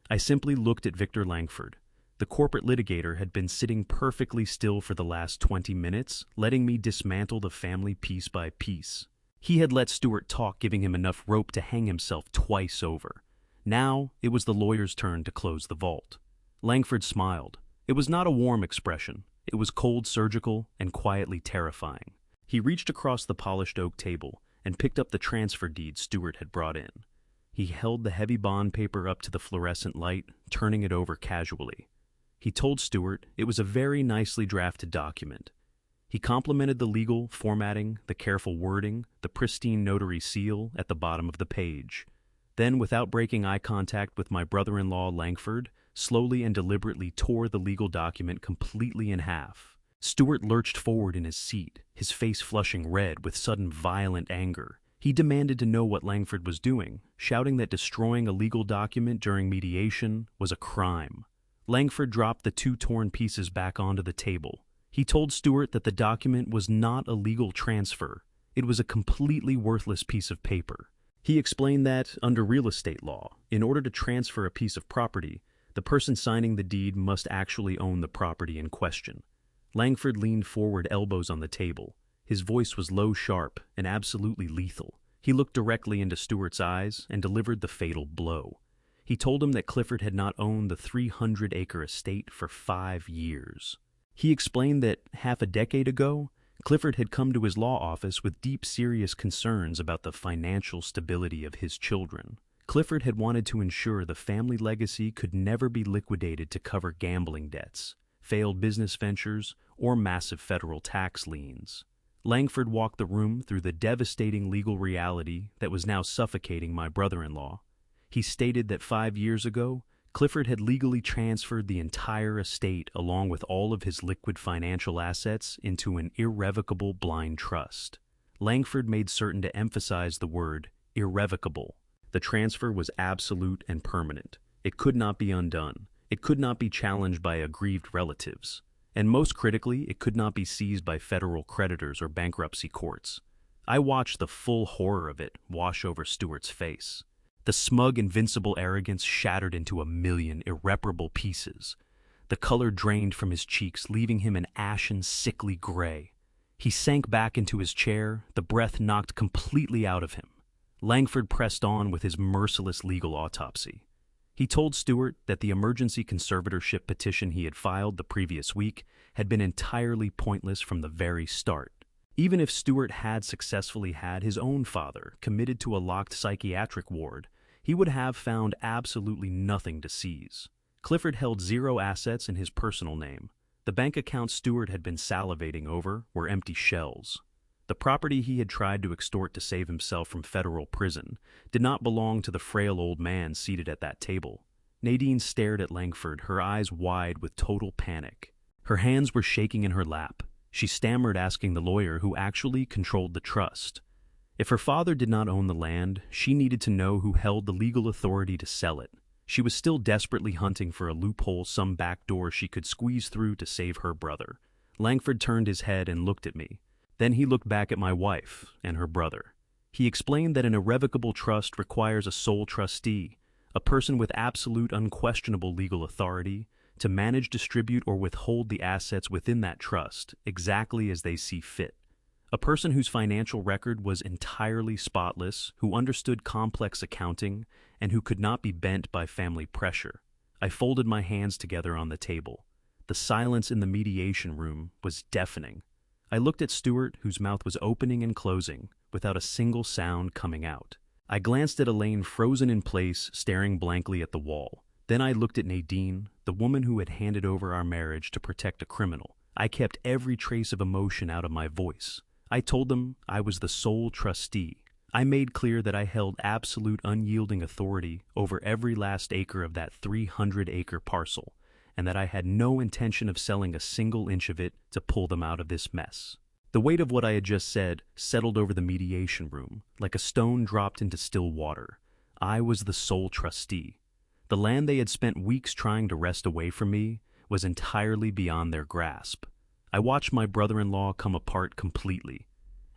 I simply looked at Victor Langford. The corporate litigator had been sitting perfectly still for the last 20 minutes, letting me dismantle the family piece by piece. He had let Stewart talk, giving him enough rope to hang himself twice over. Now it was the lawyer's turn to close the vault. Langford smiled. It was not a warm expression. It was cold, surgical, and quietly terrifying. He reached across the polished oak table and picked up the transfer deed Stewart had brought in. He held the heavy bond paper up to the fluorescent light, turning it over casually. He told Stewart it was a very nicely drafted document. He complimented the legal formatting, the careful wording, the pristine notary seal at the bottom of the page. Then, without breaking eye contact with my brother-in-law Langford, slowly and deliberately tore the legal document completely in half. Stewart lurched forward in his seat, his face flushing red with sudden violent anger. He demanded to know what Langford was doing, shouting that destroying a legal document during mediation was a crime. Langford dropped the two torn pieces back onto the table. He told Stewart that the document was not a legal transfer. It was a completely worthless piece of paper. He explained that, under real estate law, in order to transfer a piece of property, the person signing the deed must actually own the property in question. Langford leaned forward, elbows on the table. His voice was low, sharp, and absolutely lethal. He looked directly into Stewart's eyes and delivered the fatal blow. He told him that Clifford had not owned the 300-acre estate for 5 years. He explained that half a decade ago, Clifford had come to his law office with deep, serious concerns about the financial stability of his children. Clifford had wanted to ensure the family legacy could never be liquidated to cover gambling debts, failed business ventures, or massive federal tax liens. Langford walked the room through the devastating legal reality that was now suffocating my brother-in-law. He stated that 5 years ago, Clifford had legally transferred the entire estate along with all of his liquid financial assets into an irrevocable blind trust. Langford made certain to emphasize the word irrevocable. The transfer was absolute and permanent. It could not be undone. It could not be challenged by aggrieved relatives. And most critically, it could not be seized by federal creditors or bankruptcy courts. I watched the full horror of it wash over Stewart's face. The smug, invincible arrogance shattered into a million irreparable pieces. The color drained from his cheeks, leaving him an ashen, sickly gray. He sank back into his chair, the breath knocked completely out of him. Langford pressed on with his merciless legal autopsy. He told Stewart that the emergency conservatorship petition he had filed the previous week had been entirely pointless from the very start. Even if Stewart had successfully had his own father committed to a locked psychiatric ward, he would have found absolutely nothing to seize. Clifford held 0 assets in his personal name. The bank accounts Stewart had been salivating over were empty shells. The property he had tried to extort to save himself from federal prison did not belong to the frail old man seated at that table. Nadine stared at Langford, her eyes wide with total panic. Her hands were shaking in her lap. She stammered, asking the lawyer who actually controlled the trust. If her father did not own the land, she needed to know who held the legal authority to sell it. She was still desperately hunting for a loophole, some back door she could squeeze through to save her brother. Langford turned his head and looked at me. Then he looked back at my wife and her brother. He explained that an irrevocable trust requires a sole trustee, a person with absolute unquestionable legal authority, to manage, distribute, or withhold the assets within that trust exactly as they see fit. A person whose financial record was entirely spotless, who understood complex accounting, and who could not be bent by family pressure. I folded my hands together on the table. The silence in the mediation room was deafening. I looked at Stewart, whose mouth was opening and closing, without a single sound coming out. I glanced at Elaine, frozen in place, staring blankly at the wall. Then I looked at Nadine, the woman who had handed over our marriage to protect a criminal. I kept every trace of emotion out of my voice. I told them I was the sole trustee. I made clear that I held absolute unyielding authority over every last acre of that 300-acre parcel, and that I had no intention of selling a single inch of it to pull them out of this mess. The weight of what I had just said settled over the mediation room, like a stone dropped into still water. I was the sole trustee. The land they had spent weeks trying to wrest away from me was entirely beyond their grasp. I watched my brother-in-law come apart completely.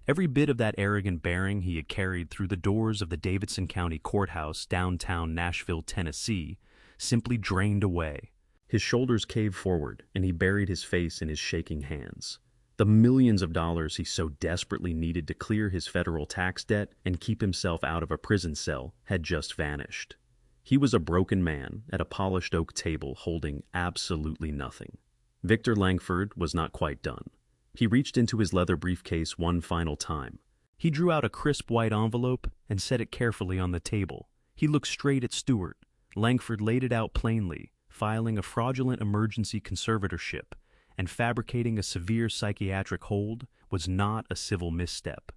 Every bit of that arrogant bearing he had carried through the doors of the Davidson County Courthouse, downtown Nashville, Tennessee, simply drained away. His shoulders caved forward, and he buried his face in his shaking hands. The millions of dollars he so desperately needed to clear his federal tax debt and keep himself out of a prison cell had just vanished. He was a broken man at a polished oak table holding absolutely nothing. Victor Langford was not quite done. He reached into his leather briefcase one final time. He drew out a crisp white envelope and set it carefully on the table. He looked straight at Stewart. Langford laid it out plainly, filing a fraudulent emergency conservatorship and fabricating a severe psychiatric hold was not a civil misstep.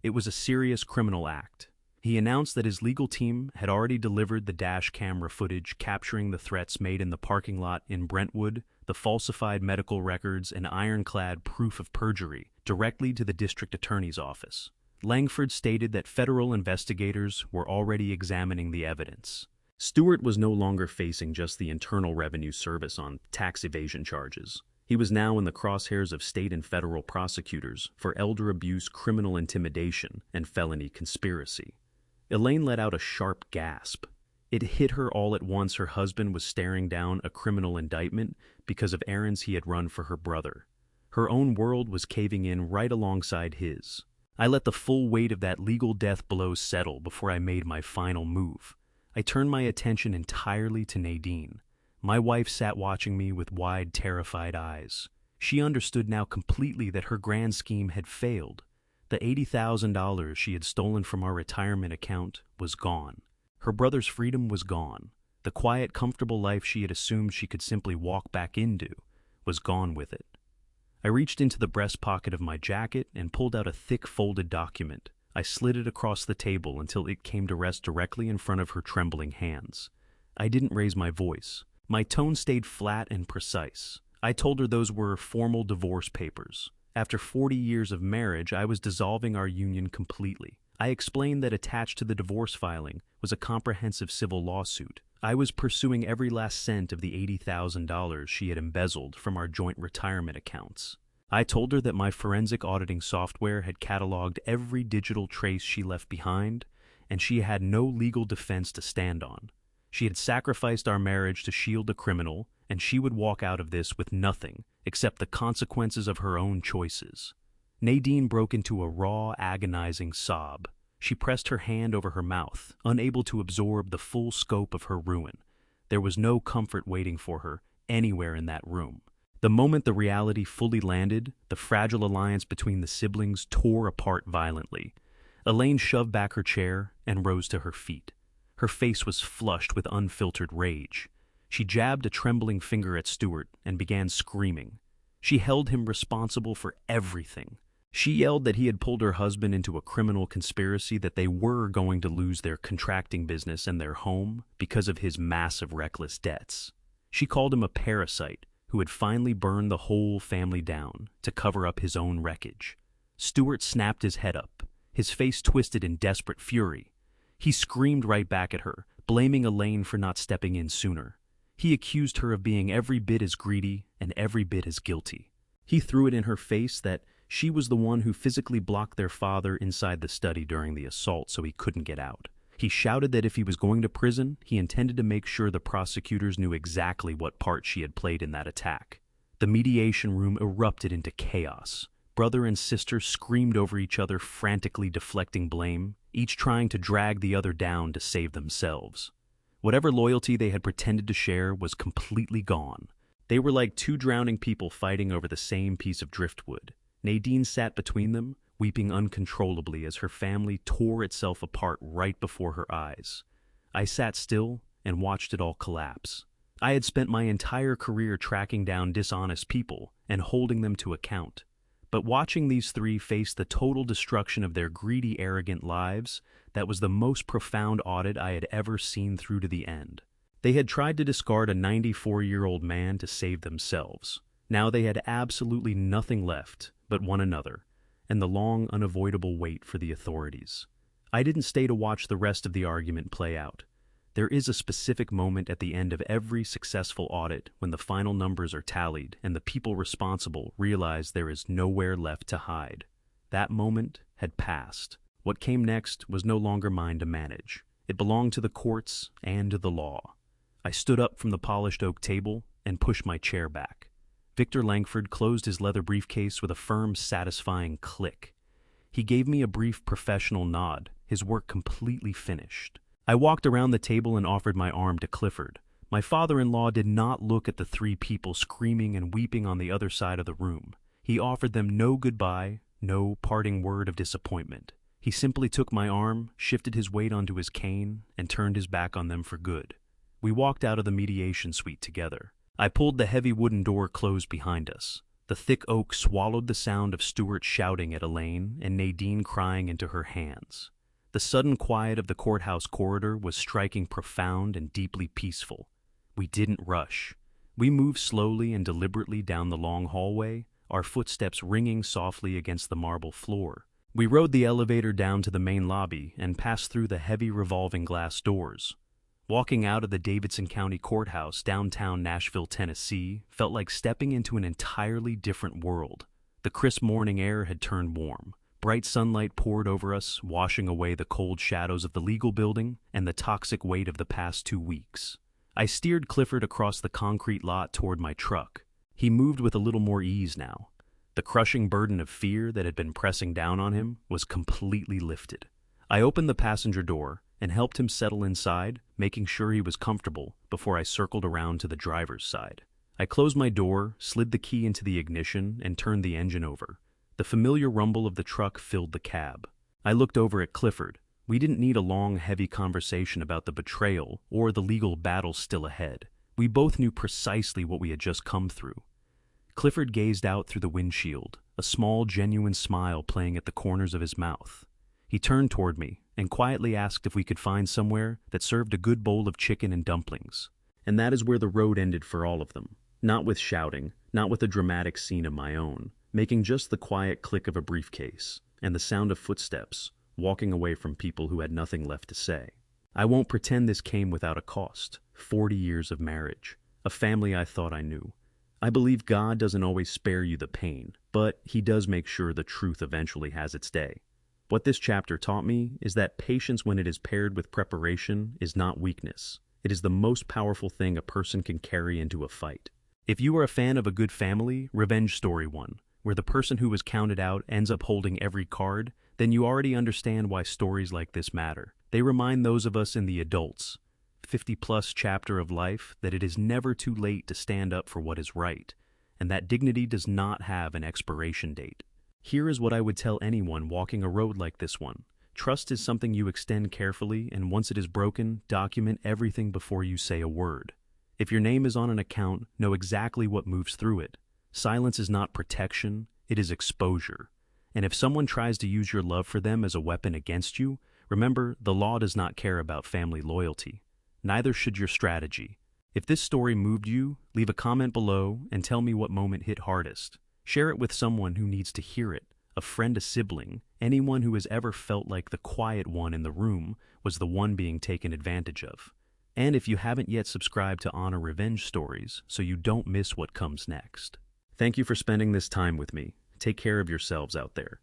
It was a serious criminal act. He announced that his legal team had already delivered the dash camera footage capturing the threats made in the parking lot in Brentwood, the falsified medical records, and ironclad proof of perjury directly to the district attorney's office. Langford stated that federal investigators were already examining the evidence. Stewart was no longer facing just the Internal Revenue Service on tax evasion charges. He was now in the crosshairs of state and federal prosecutors for elder abuse, criminal intimidation, and felony conspiracy. Elaine let out a sharp gasp. It hit her all at once her husband was staring down a criminal indictment because of errands he had run for her brother. Her own world was caving in right alongside his. I let the full weight of that legal death blow settle before I made my final move. I turned my attention entirely to Nadine. My wife sat watching me with wide, terrified eyes. She understood now completely that her grand scheme had failed. The $80,000 she had stolen from our retirement account was gone. Her brother's freedom was gone. The quiet, comfortable life she had assumed she could simply walk back into was gone with it. I reached into the breast pocket of my jacket and pulled out a thick, folded document. I slid it across the table until it came to rest directly in front of her trembling hands. I didn't raise my voice. My tone stayed flat and precise. I told her those were formal divorce papers. After 40 years of marriage, I was dissolving our union completely. I explained that attached to the divorce filing was a comprehensive civil lawsuit. I was pursuing every last cent of the $80,000 she had embezzled from our joint retirement accounts. I told her that my forensic auditing software had cataloged every digital trace she left behind, and she had no legal defense to stand on. She had sacrificed our marriage to shield the criminal, and she would walk out of this with nothing except the consequences of her own choices. Nadine broke into a raw, agonizing sob. She pressed her hand over her mouth, unable to absorb the full scope of her ruin. There was no comfort waiting for her anywhere in that room. The moment the reality fully landed, the fragile alliance between the siblings tore apart violently. Elaine shoved back her chair and rose to her feet. Her face was flushed with unfiltered rage. She jabbed a trembling finger at Stewart and began screaming. She held him responsible for everything. She yelled that he had pulled her husband into a criminal conspiracy, that they were going to lose their contracting business and their home because of his massive reckless debts. She called him a parasite who had finally burned the whole family down to cover up his own wreckage. Stuart snapped his head up, his face twisted in desperate fury. He screamed right back at her, blaming Elaine for not stepping in sooner. He accused her of being every bit as greedy and every bit as guilty. He threw it in her face that she was the one who physically blocked their father inside the study during the assault so he couldn't get out. He shouted that if he was going to prison, he intended to make sure the prosecutors knew exactly what part she had played in that attack. The mediation room erupted into chaos. Brother and sister screamed over each other, frantically deflecting blame, each trying to drag the other down to save themselves. Whatever loyalty they had pretended to share was completely gone. They were like two drowning people fighting over the same piece of driftwood. Nadine sat between them, weeping uncontrollably as her family tore itself apart right before her eyes. I sat still and watched it all collapse. I had spent my entire career tracking down dishonest people and holding them to account. But watching these three face the total destruction of their greedy, arrogant lives, that was the most profound audit I had ever seen through to the end. They had tried to discard a 94-year-old man to save themselves. Now they had absolutely nothing left but one another, and the long, unavoidable wait for the authorities. I didn't stay to watch the rest of the argument play out. There is a specific moment at the end of every successful audit when the final numbers are tallied and the people responsible realize there is nowhere left to hide. That moment had passed. What came next was no longer mine to manage. It belonged to the courts and to the law. I stood up from the polished oak table and pushed my chair back. Victor Langford closed his leather briefcase with a firm, satisfying click. He gave me a brief professional nod, his work completely finished. I walked around the table and offered my arm to Clifford. My father-in-law did not look at the three people screaming and weeping on the other side of the room. He offered them no goodbye, no parting word of disappointment. He simply took my arm, shifted his weight onto his cane, and turned his back on them for good. We walked out of the mediation suite together. I pulled the heavy wooden door closed behind us. The thick oak swallowed the sound of Stuart shouting at Elaine and Nadine crying into her hands. The sudden quiet of the courthouse corridor was striking, profound and deeply peaceful. We didn't rush. We moved slowly and deliberately down the long hallway, our footsteps ringing softly against the marble floor. We rode the elevator down to the main lobby and passed through the heavy revolving glass doors. Walking out of the Davidson County Courthouse, downtown Nashville, Tennessee, felt like stepping into an entirely different world. The crisp morning air had turned warm. Bright sunlight poured over us, washing away the cold shadows of the legal building and the toxic weight of the past 2 weeks. I steered Clifford across the concrete lot toward my truck. He moved with a little more ease now. The crushing burden of fear that had been pressing down on him was completely lifted. I opened the passenger door and helped him settle inside, making sure he was comfortable before I circled around to the driver's side. I closed my door, slid the key into the ignition, and turned the engine over. The familiar rumble of the truck filled the cab. I looked over at Clifford. We didn't need a long, heavy conversation about the betrayal or the legal battle still ahead. We both knew precisely what we had just come through. Clifford gazed out through the windshield, a small, genuine smile playing at the corners of his mouth. He turned toward me and quietly asked if we could find somewhere that served a good bowl of chicken and dumplings. And that is where the road ended for all of them. Not with shouting, not with a dramatic scene of my own, making just the quiet click of a briefcase and the sound of footsteps, walking away from people who had nothing left to say. I won't pretend this came without a cost. 40 years of marriage, a family I thought I knew. I believe God doesn't always spare you the pain, but He does make sure the truth eventually has its day. What this chapter taught me is that patience, when it is paired with preparation, is not weakness. It is the most powerful thing a person can carry into a fight. If you are a fan of a good family, Revenge Story 1, where the person who was counted out ends up holding every card, then you already understand why stories like this matter. They remind those of us in the adults, 50-plus chapter of life, that it is never too late to stand up for what is right, and that dignity does not have an expiration date. Here is what I would tell anyone walking a road like this one. Trust is something you extend carefully, and once it is broken, document everything before you say a word. If your name is on an account, know exactly what moves through it. Silence is not protection, it is exposure. And if someone tries to use your love for them as a weapon against you, remember, the law does not care about family loyalty. Neither should your strategy. If this story moved you, leave a comment below and tell me what moment hit hardest. Share it with someone who needs to hear it, a friend, a sibling, anyone who has ever felt like the quiet one in the room was the one being taken advantage of. And if you haven't yet subscribed to Honor Revenge Stories so you don't miss what comes next. Thank you for spending this time with me. Take care of yourselves out there.